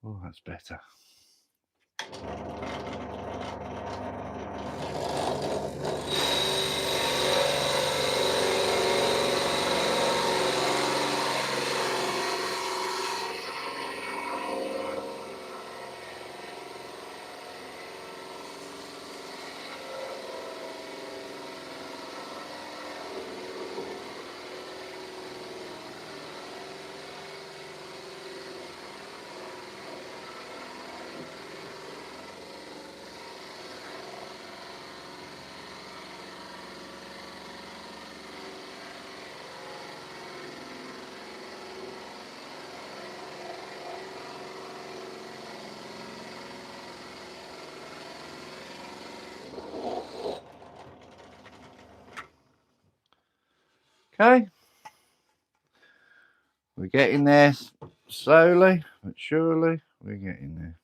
Oh, that's better. Okay, we're getting there slowly but surely. We're getting there.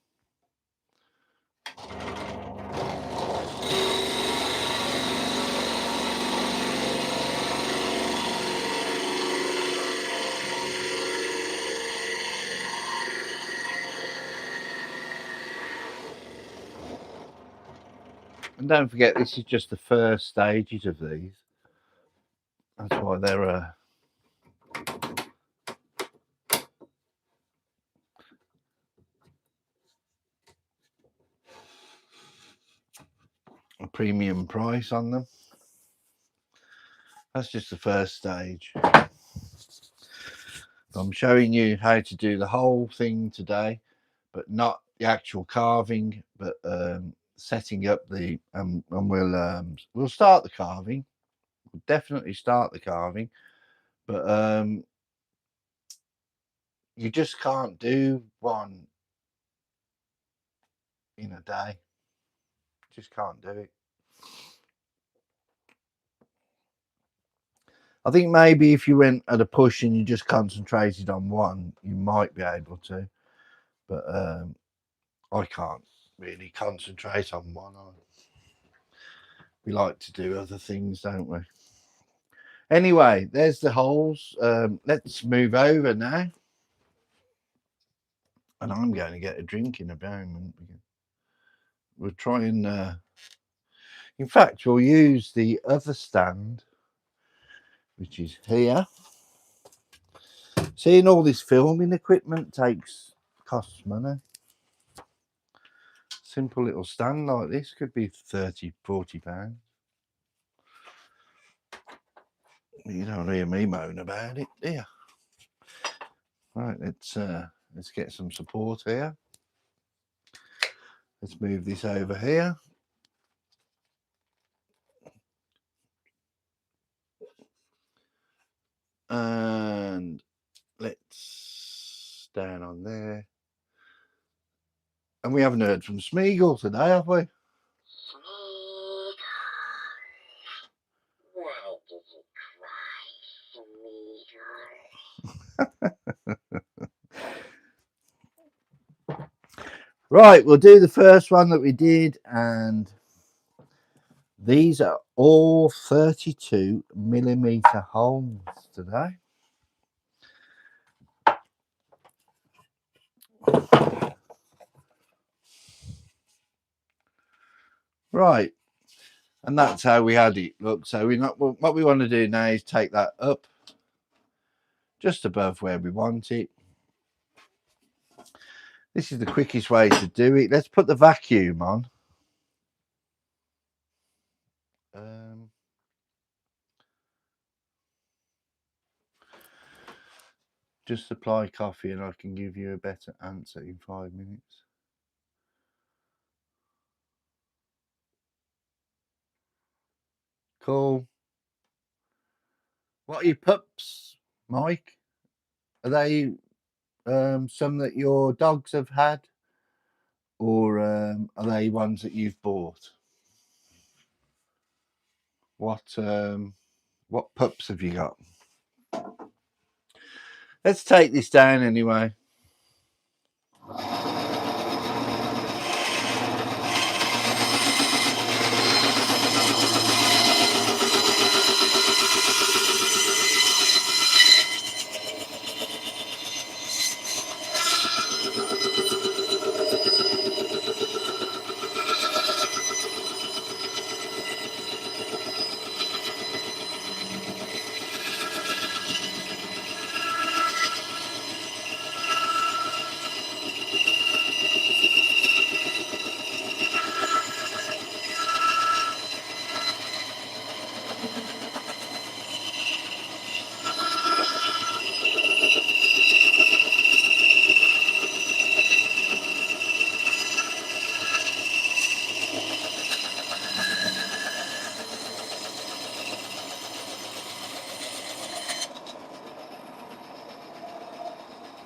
And don't forget, this is just the first stages of these. That's why they're a premium price on them. That's just the first stage. I'm showing you how to do the whole thing today, but not the actual carving, but setting up the and we'll start the carving. We'll definitely start the carving, but you just can't do one in a day. Just can't do it. I think maybe if you went at a push and you just concentrated on one, you might be able to, but I can't really concentrate on one. We like to do other things, don't we? Anyway, there's the holes. Let's move over now. And I'm going to get a drink in a moment. We'll try and, in fact, we'll use the other stand, which is here. Seeing all this filming equipment costs money. Simple little stand like this could be 30, 40 pounds. You don't hear me moan about it, do you? Right, let's get some support here. Let's move this over here. And let's down on there. And we haven't heard from Smeagol today, have we?
Why did you cry, Smeagol?
Right, we'll do the first one that we did, and these are all 32mm holes today. Right, and that's how we had it. Look, so what we want to do now is take that up just above where we want it. This is the quickest way to do it. Let's put the vacuum on. Just supply coffee and I can give you a better answer in 5 minutes. Cool. What are your pups, Mike? Are they some that your dogs have had, or are they ones that you've bought? What pups have you got? Let's take this down anyway.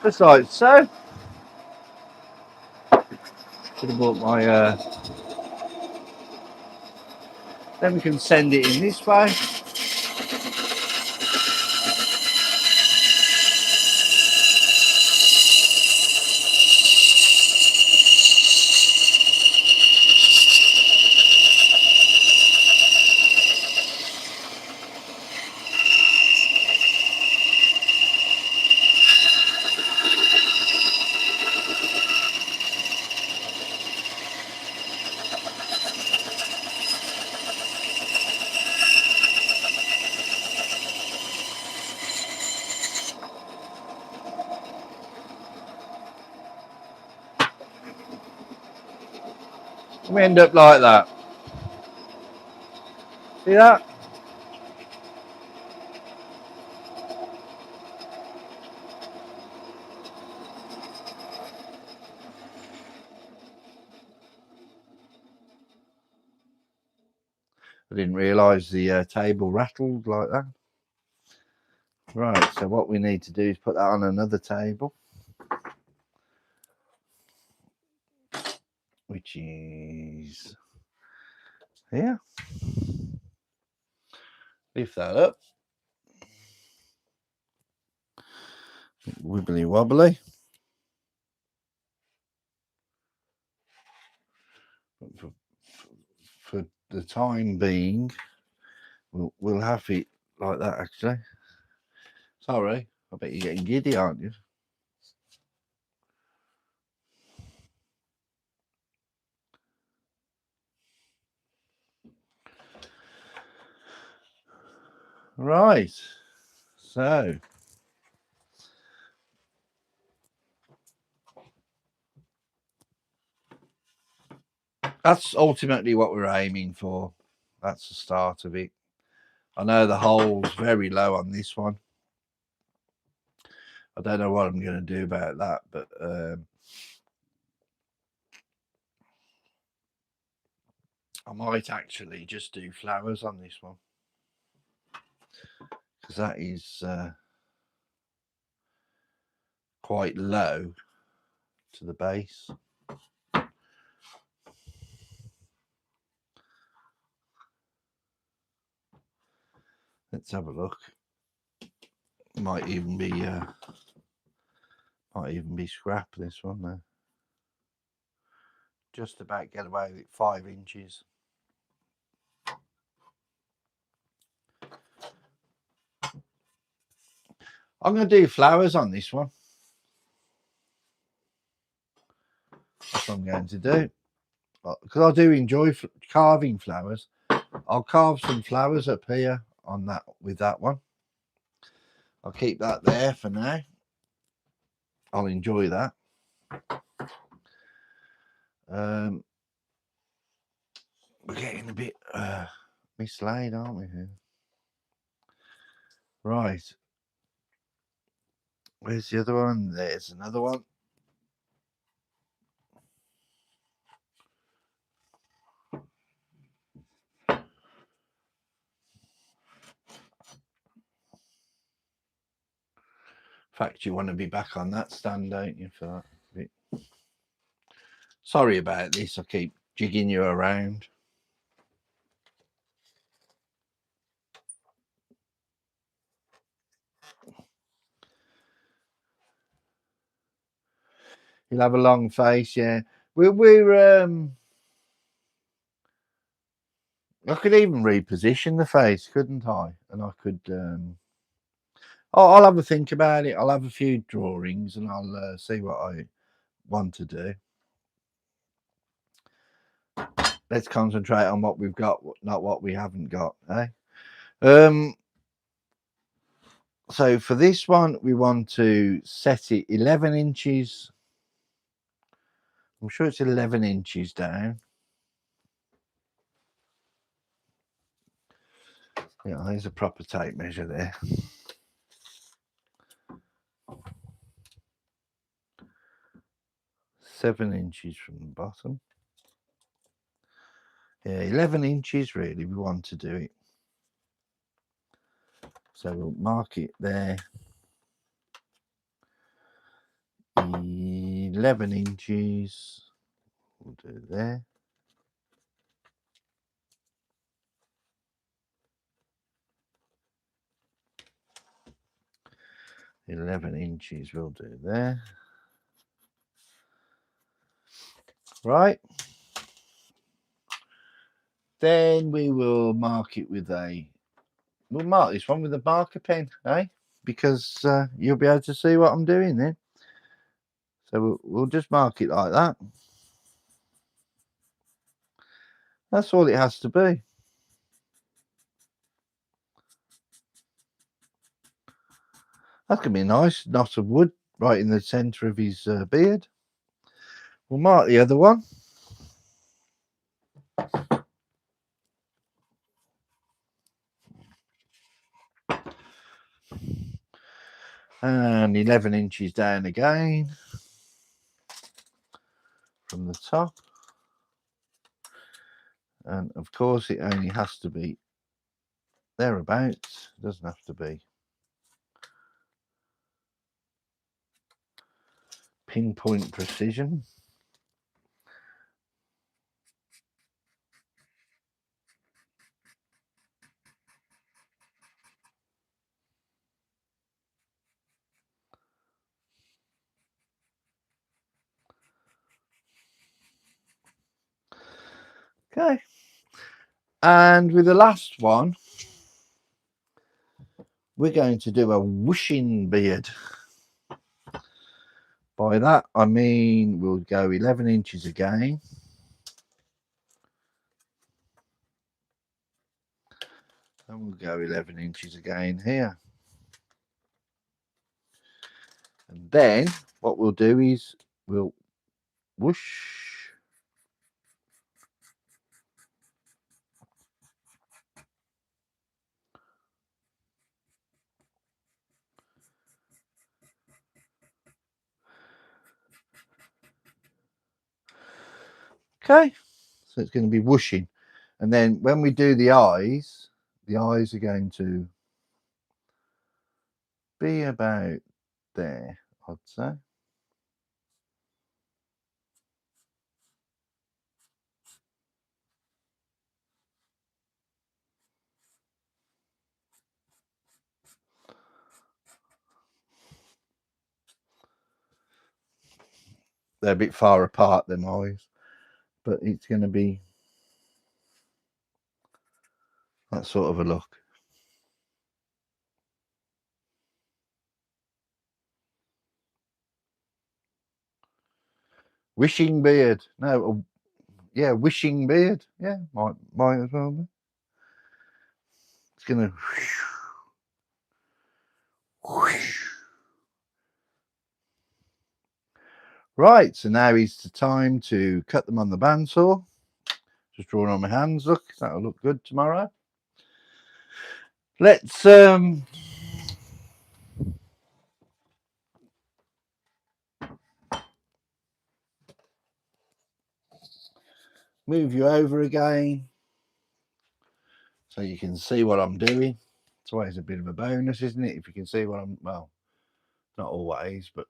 Just like so. Should have bought my. Then we can send it in this way. We end up like that. See that? didn't realise the table rattled like that. Right, so what we need to do is put that on another table, which is here. Lift that up. Wibbly wobbly. For the time being, we'll have it like that, actually. Sorry, I bet you're getting giddy, aren't you? Right, so that's ultimately what we're aiming for. That's the start of it. I know the hole's very low on this one. I don't know what I'm going to do about that, but I might actually just do flowers on this one, because that is quite low to the base. Let's have a look. Might even be scrap, this one though. Just about get away with 5 inches. I'm going to do flowers on this one. That's what I'm going to do, because I do enjoy carving flowers. I'll carve some flowers up here on that with that one. I'll keep that there for now. I'll enjoy that. We're getting a bit mislaid, aren't we here? Right. Where's the other one? There's another one. In fact, you want to be back on that stand, don't you, for that bit? Sorry about this. I keep jigging you around. You'll have a long face, yeah. We're I could even reposition the face, couldn't I? And I could I'll have a think about it. I'll have a few drawings and I'll see what I want to do. Let's concentrate on what we've got, not what we haven't got, eh? So for this one, we want to set it 11 inches. I'm sure it's 11 inches down. Yeah, there's a proper tape measure there. Seven inches from the bottom. Yeah, 11 inches really, we want to do it. So we'll mark it there. 11 inches. We'll do there. $11 we'll do there. Right. Then we will mark it with we'll mark this one with a marker pen, eh? Because you'll be able to see what I'm doing then. So we'll just mark it like that. That's all it has to be. That's going to be a nice knot of wood right in the centre of his beard. We'll mark the other one. And 11 inches down again from the top. And of course, it only has to be thereabouts. It doesn't have to be pinpoint precision. Okay. And with the last one, we're going to do a wishing beard. By that, I mean we'll go 11 inches again. And we'll go 11 inches again here. And then what we'll do is we'll whoosh. Okay, so it's going to be whooshing. And then when we do the eyes are going to be about there, I'd say. They're a bit far apart, them eyes, but it's going to be that sort of a look. Wishing beard. No, yeah, wishing beard. Yeah, might as well be. It's going to whoosh. Right, so now is the time to cut them on the bandsaw. Just drawing on my hands, look, that'll look good tomorrow. Let's move you over again so you can see what I'm doing. It's always a bit of a bonus, isn't it? If you can see what I'm, well, not always, but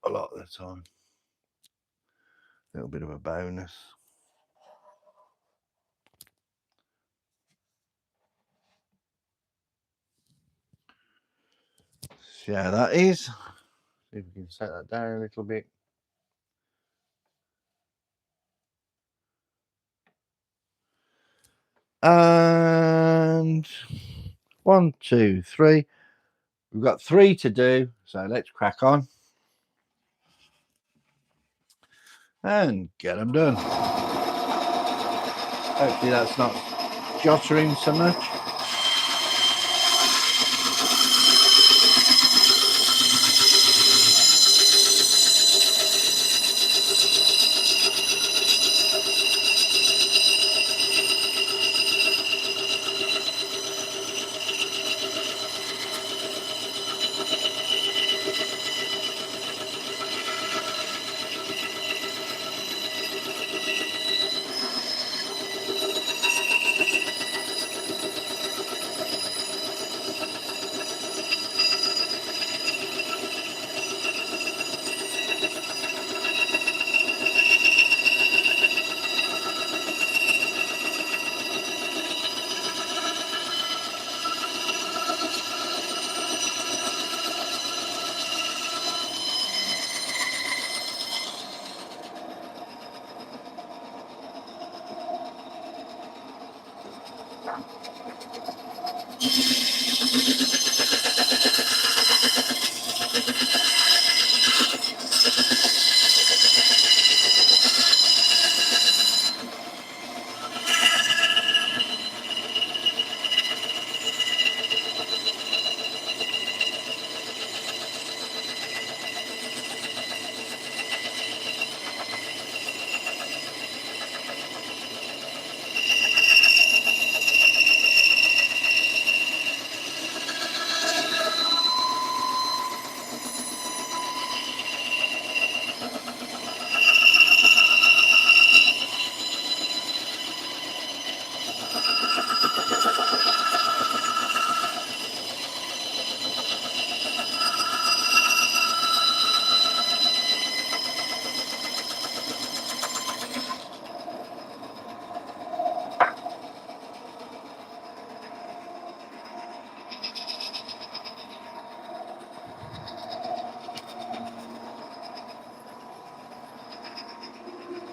a lot of the time. A little bit of a bonus. See how that is. See if we can set that down a little bit. And 1, 2, 3. We've got 3 to do, so let's crack on and get them done. Hopefully that's not jottering so much.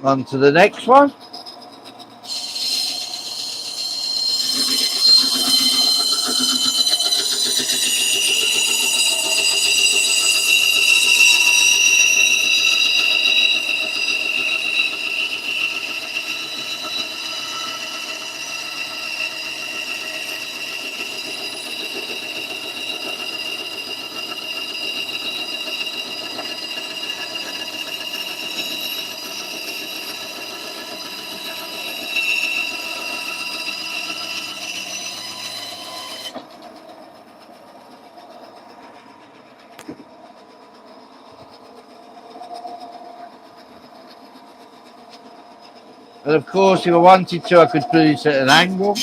On to the next one. And of course, if I wanted to, I could do this at an angle.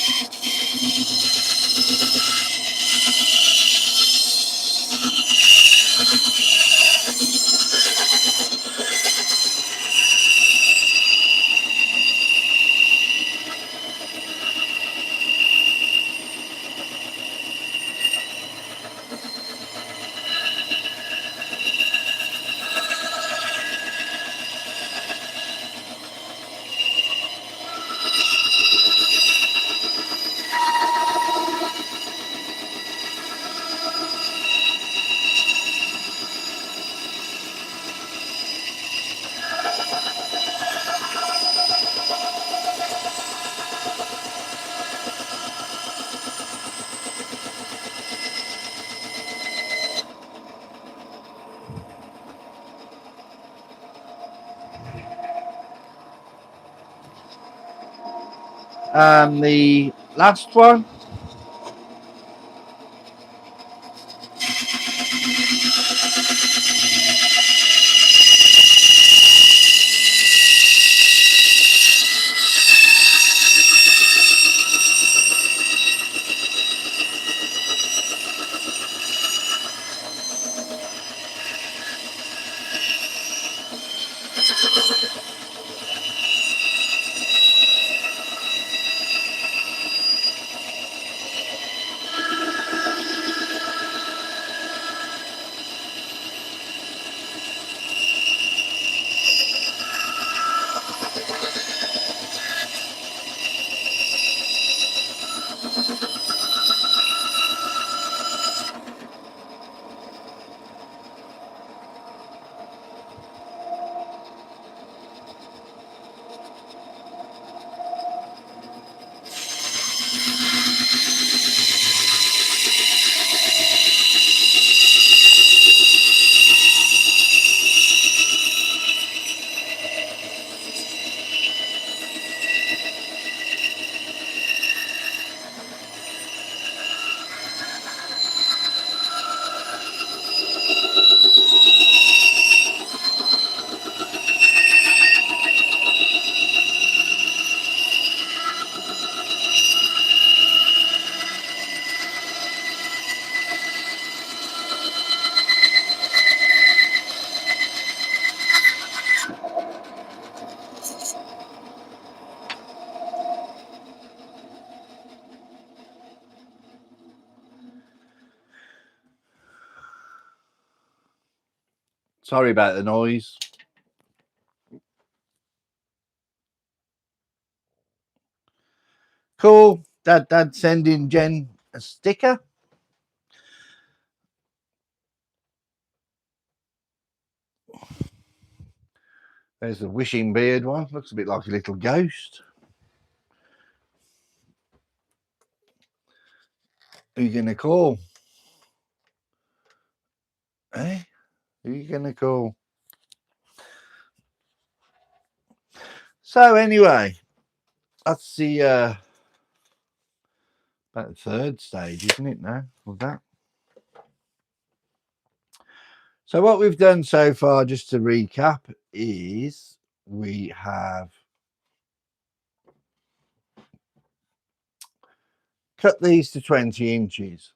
And the last one. Sorry about the noise. Cool. Dad sending Jen a sticker. There's the wishing beard one. Looks a bit like a little ghost. Who you gonna call? Eh? Who you gonna call? So anyway, that's the about the third stage, isn't it now, of that? So what we've done so far, just to recap, is we have cut these to 20 inches,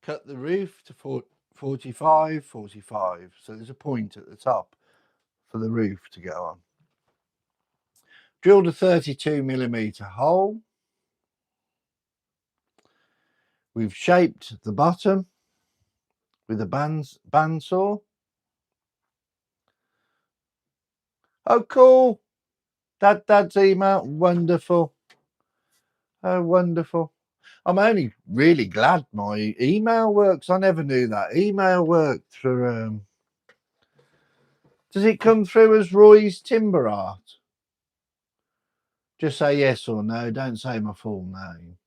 cut the roof to 45, 45. So there's a point at the top for the roof to go on. Drilled a 32mm hole. We've shaped the bottom with a bandsaw. Oh, cool. Dad's email. Wonderful. Oh, wonderful. I'm only really glad my email works. I never knew that email worked for. Does it come through as Roy's Timber Art? Just say yes or no. Don't say my full name.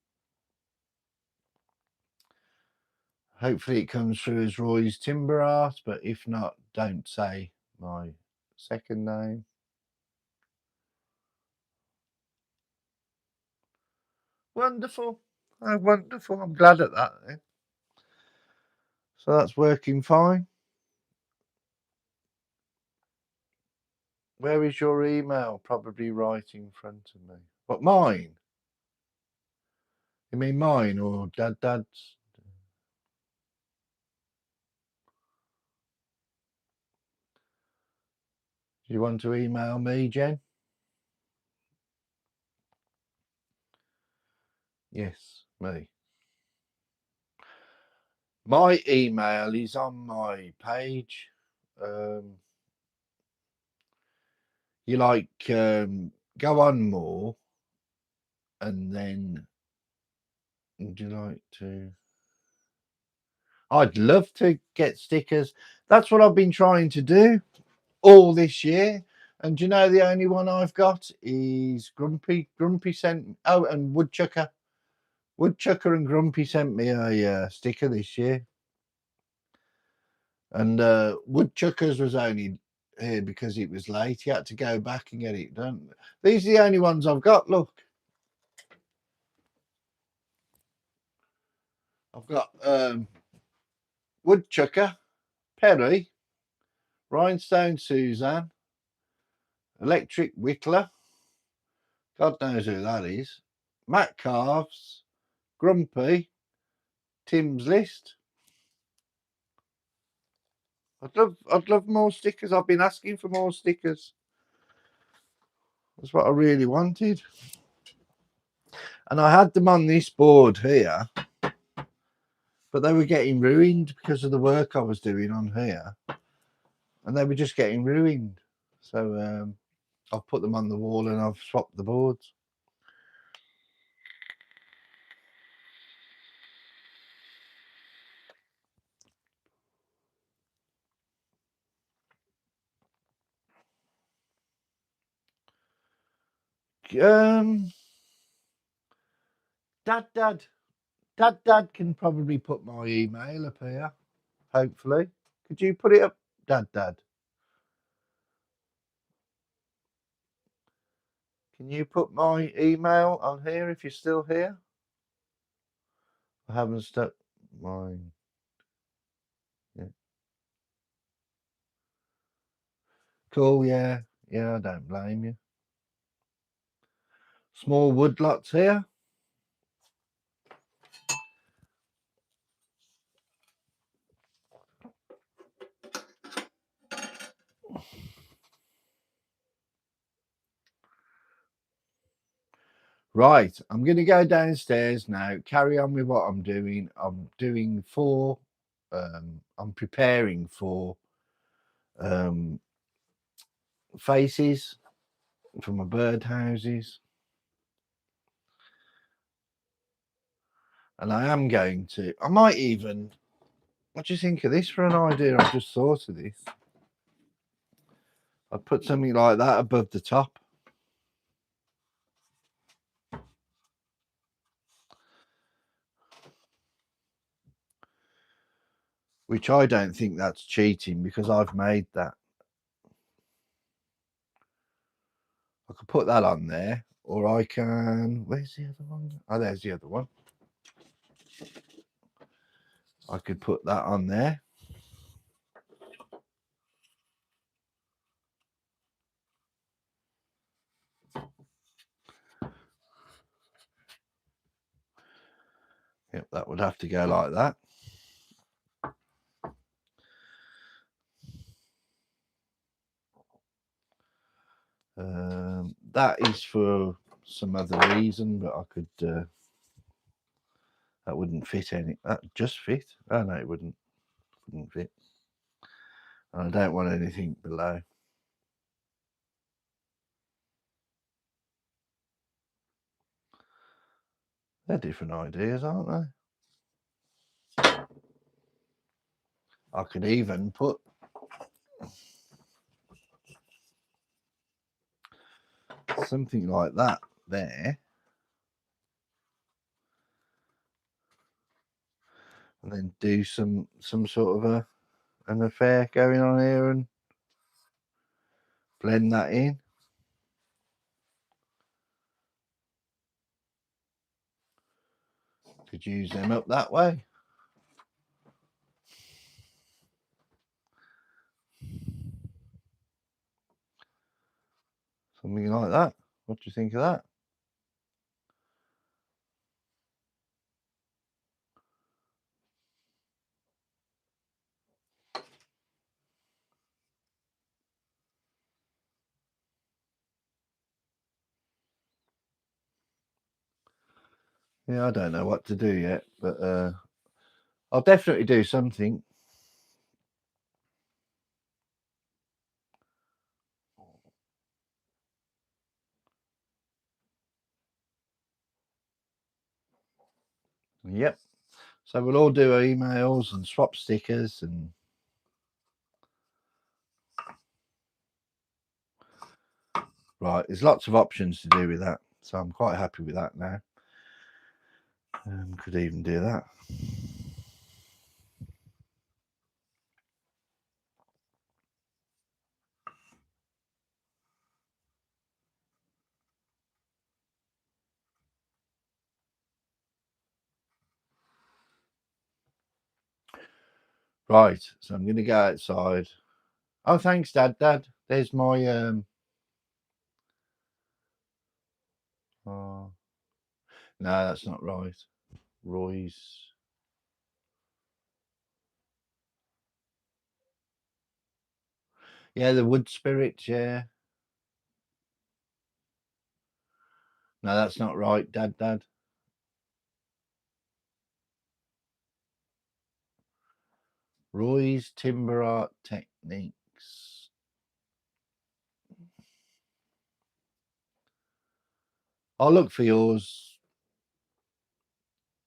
Hopefully it comes through as Roy's Timber Art, but if not, don't say my second name. Wonderful. Oh, wonderful. I'm glad at that then. So that's working fine. Where is your email? Probably right in front of me. What, mine? You mean mine or Dad's? Do you want to email me, Jen? Yes, me. My email is on my page. You go on more, and then would you like to? I'd love to get stickers. That's what I've been trying to do all this year. And do you know the only one I've got is Grumpy. Grumpy sent and Woodchucker. Woodchucker and Grumpy sent me a sticker this year. And Woodchuckers was only here because it was late. He had to go back and get it done. These are the only ones I've got. Look, I've got Woodchucker, Perry, Rhinestone Suzanne, Electric Whittler. God knows who that is. Matt Carves, Grumpy, Tim's List. I'd love more stickers. I've been asking for more stickers. That's what I really wanted. And I had them on this board here, but they were getting ruined because of the work I was doing on here. And they were just getting ruined. So I've put them on the wall and I've swapped the boards. Dad can probably put my email up here. Hopefully, could you put it up, Dad? Can you put my email on here if you're still here? I haven't stuck mine. Yeah. Cool. Yeah. I don't blame you. Small woodlots here. Right, I'm going to go downstairs now, carry on with what I'm doing. I'm preparing for faces for my birdhouses. And I might even, what do you think of this for an idea? I've just thought of this. I'd put something like that above the top. Which I don't think that's cheating because I've made that. I could put that on there, or I can. Where's the other one? Oh, there's the other one. I could put that on there. Yep, that would have to go like that. That is for some other reason, but I could. That wouldn't fit any. That just fit. Oh no, it wouldn't fit. And I don't want anything below. They're different ideas, aren't they? I could even put something like that there, and then do some sort of an affair going on here and blend that in. Could use them up that way. Something like that. What do you think of that? Yeah, I don't know what to do yet, but I'll definitely do something. Yep. So we'll all do emails and swap stickers and right. There's lots of options to do with that, so I'm quite happy with that now. Could even do that. Right. So I'm going to go outside. Oh, thanks, Dad. Dad, there's my oh, no, that's not right. Roy's. Yeah, the wood spirit. Yeah. No, that's not right, Dad. Dad. Roy's timber art techniques. I'll look for yours,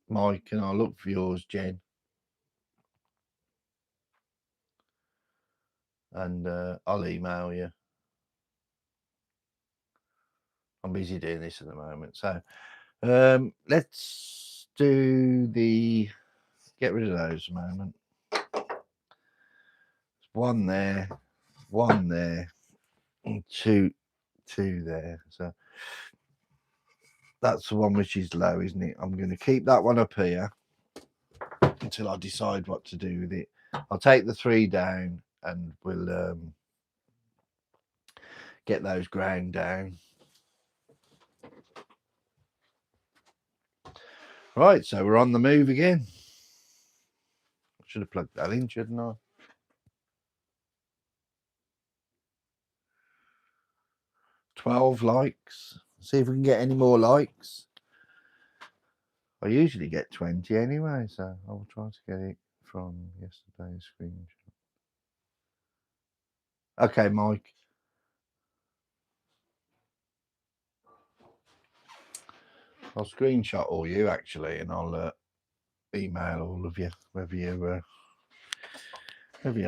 Mike, and I'll look for yours, Jen. And I'll email you. I'm busy doing this at the moment. So let's do the get rid of those a moment. One there, and two there. So that's the one which is low, isn't it? I'm going to keep that one up here until I decide what to do with it. I'll take the 3 down and we'll get those ground down. Right, so we're on the move again. I should have plugged that in, shouldn't I? 12 likes. See if we can get any more likes. I usually get 20 anyway, so I'll try to get it from yesterday's screenshot. Okay, Mike. I'll screenshot all you actually, and I'll email all of you, whether you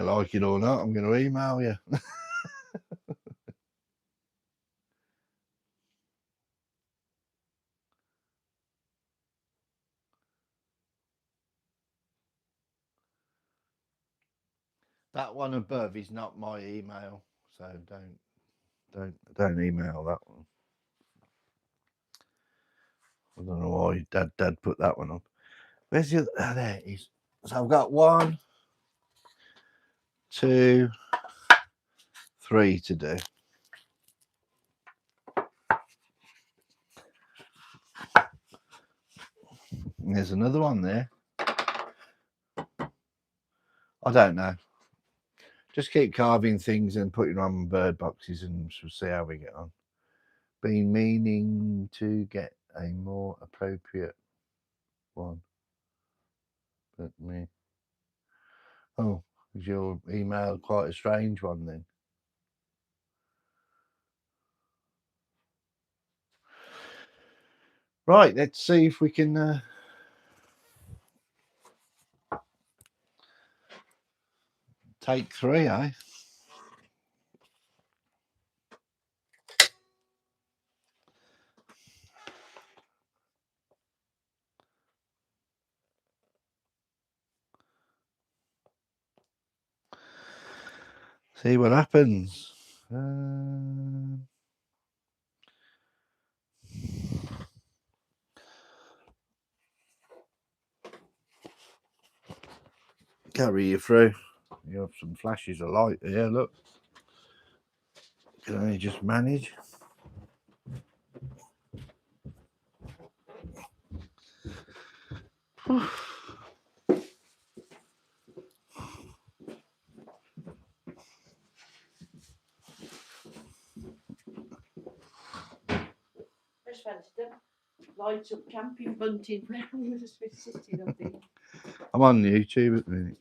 like it or not. I'm going to email you. That one above is not my email, so don't email that one. I don't know why Dad put that one up. Where's the other? Oh, there it is. So I've got 1, 2, 3 to do. And there's another one there. I don't know. Just keep carving things and putting them on bird boxes and we'll see how we get on. Been meaning to get a more appropriate one. But me. Oh, is your email quite a strange one then? Right, let's see if we can take 3, eh? See what happens. Carry you through. You have some flashes of light here, look. Can only just manage.
Just fancied them. Lights up camping bunting. We'll just be sitting, I think.
I'm on YouTube at the minute.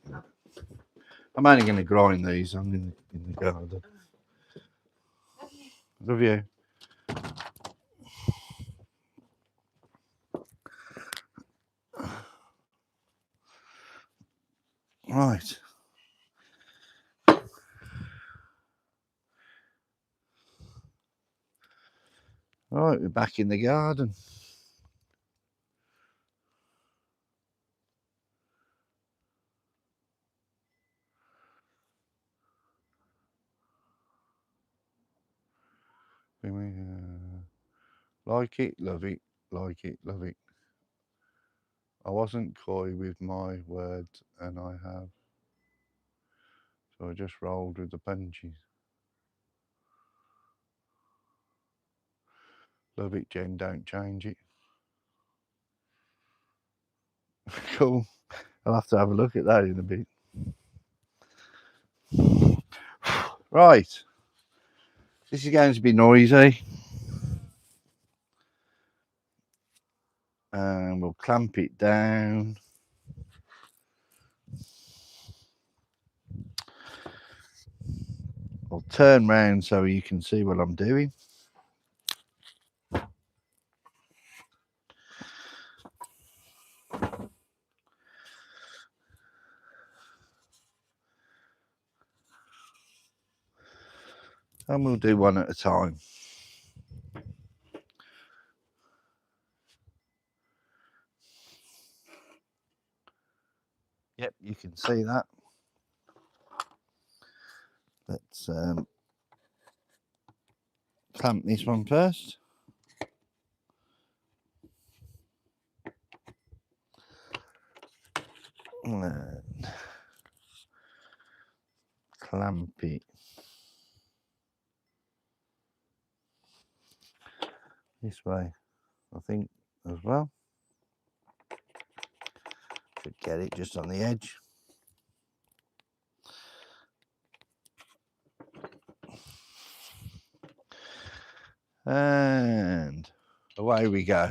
I'm only going to grind these. I'm in the garden. Love you. Right. Right, we're back in the garden. Like it, love it, like it, love it. I wasn't coy with my words, and I have. So I just rolled with the punches. Love it, Jen, don't change it. Cool. I'll have to have a look at that in a bit. Right. This is going to be noisy. And we'll clamp it down. I'll turn round so you can see what I'm doing. And we'll do one at a time. Yep, you can see that. Let's clamp this one first. And clamp it this way, I think, as well. Should get it just on the edge. And away we go.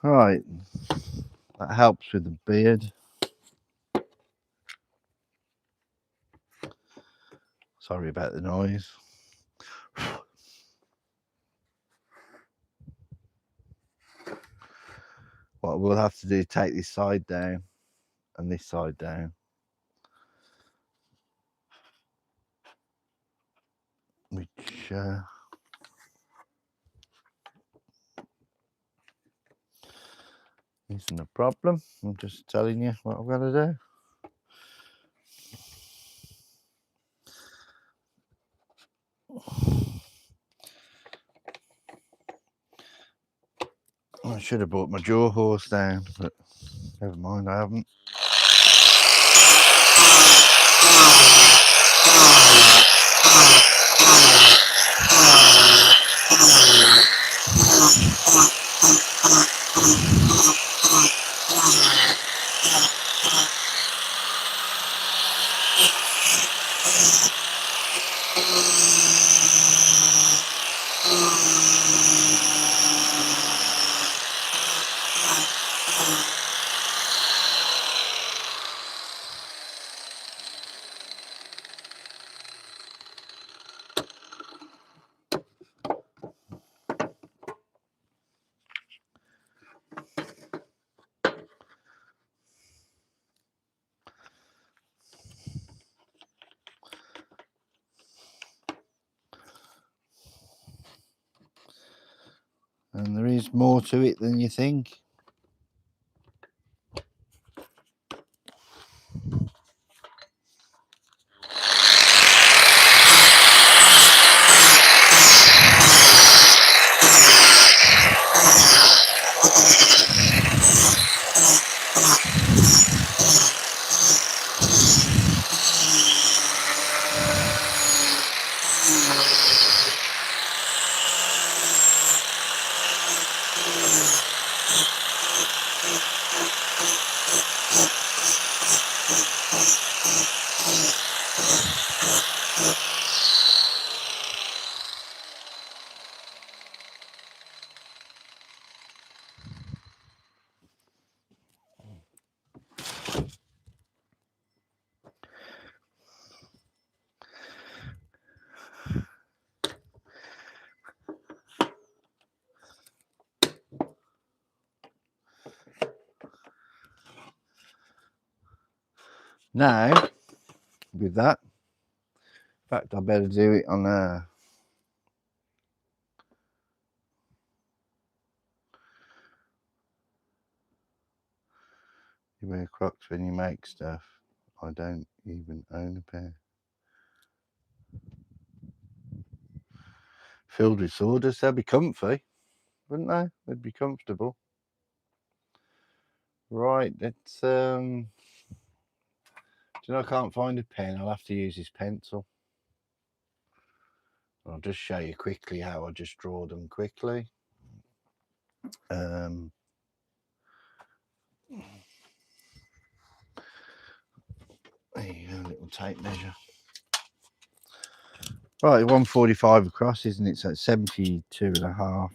Right, that helps with the beard. Sorry about the noise. What we'll have to do, take this side down and this side down. Which isn't a problem. I'm just telling you what I've got to do. I should have brought my jaw horse down, but never mind, I haven't. And there is more to it than you think. Now, with that, in fact, I better do it on you wear Crocs when you make stuff. I don't even own a pair. Filled with sawdust, they'd be comfy, wouldn't they? They'd be comfortable. Right, let's do you know, I can't find a pen. I'll have to use this pencil. I'll just show you quickly how I just draw them quickly. There you go, little tape measure. Right, 145 across, isn't it? So it's 72.5.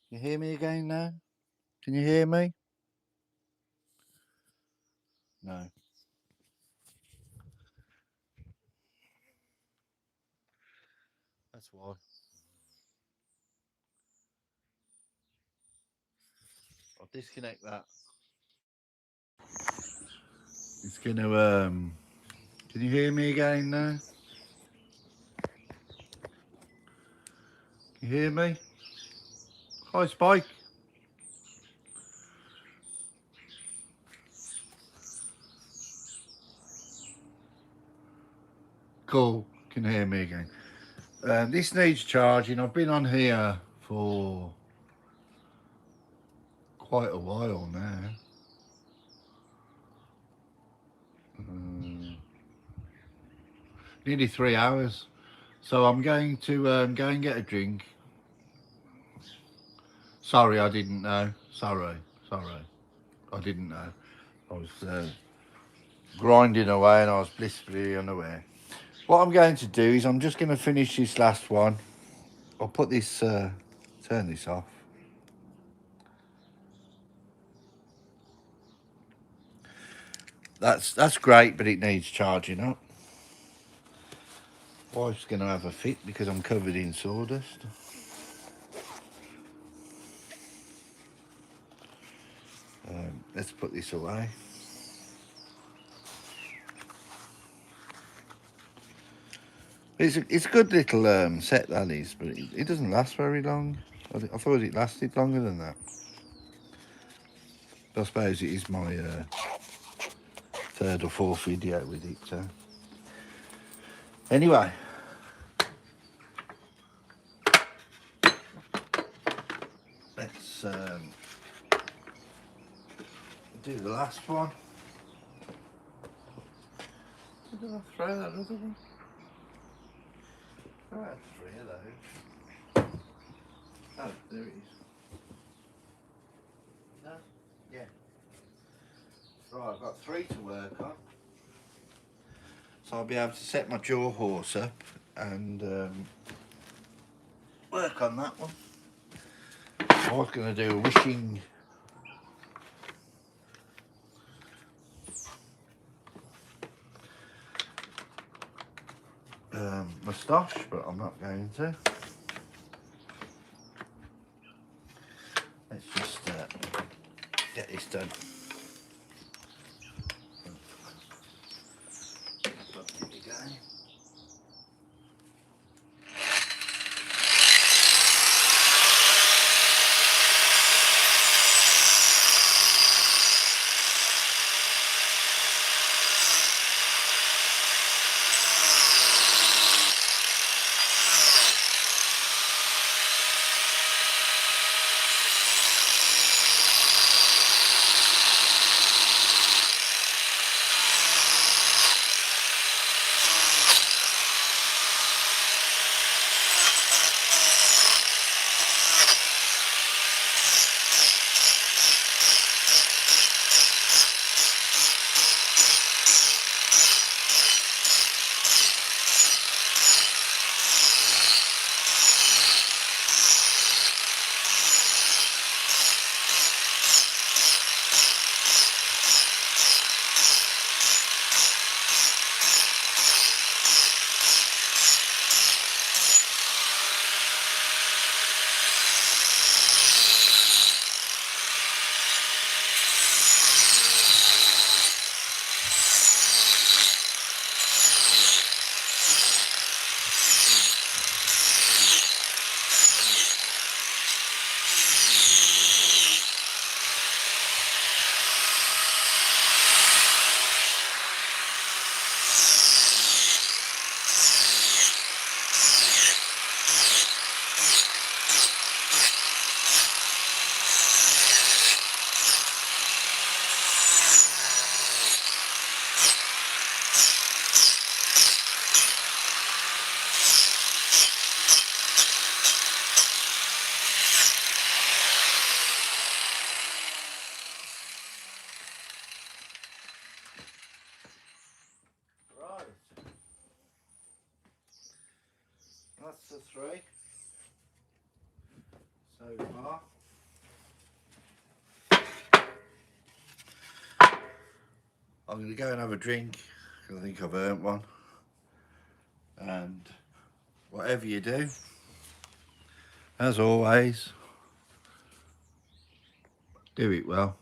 You hear me again now? Can you hear me? No. That's why. I'll disconnect that. It's gonna can you hear me again now? Can you hear me? Hi Spike. Cool. Can hear me again. This needs charging. I've been on here for quite a while now. Nearly 3 hours. So I'm going to go and get a drink. Sorry, I didn't know. Sorry. I didn't know. I was grinding away and I was blissfully unaware. What I'm going to do is I'm just going to finish this last one. I'll put this, turn this off. That's great, but it needs charging up. Wife's going to have a fit because I'm covered in sawdust. Let's put this away. It's a good little set, that is, but it doesn't last very long. I thought it lasted longer than that. I suppose it is my third or fourth video with it. So. Anyway. Let's do the last one. Did I throw that other one? I had 3 of those. Oh, there it is. No? Yeah. Right, I've got 3 to work on. So I'll be able to set my jaw horse up and work on that one. I was going to do a wishing moustache, but I'm not going to. Let's just get this done. That's the 3 so far. I'm going to go and have a drink. I think I've earned one. And whatever you do, as always, do it well.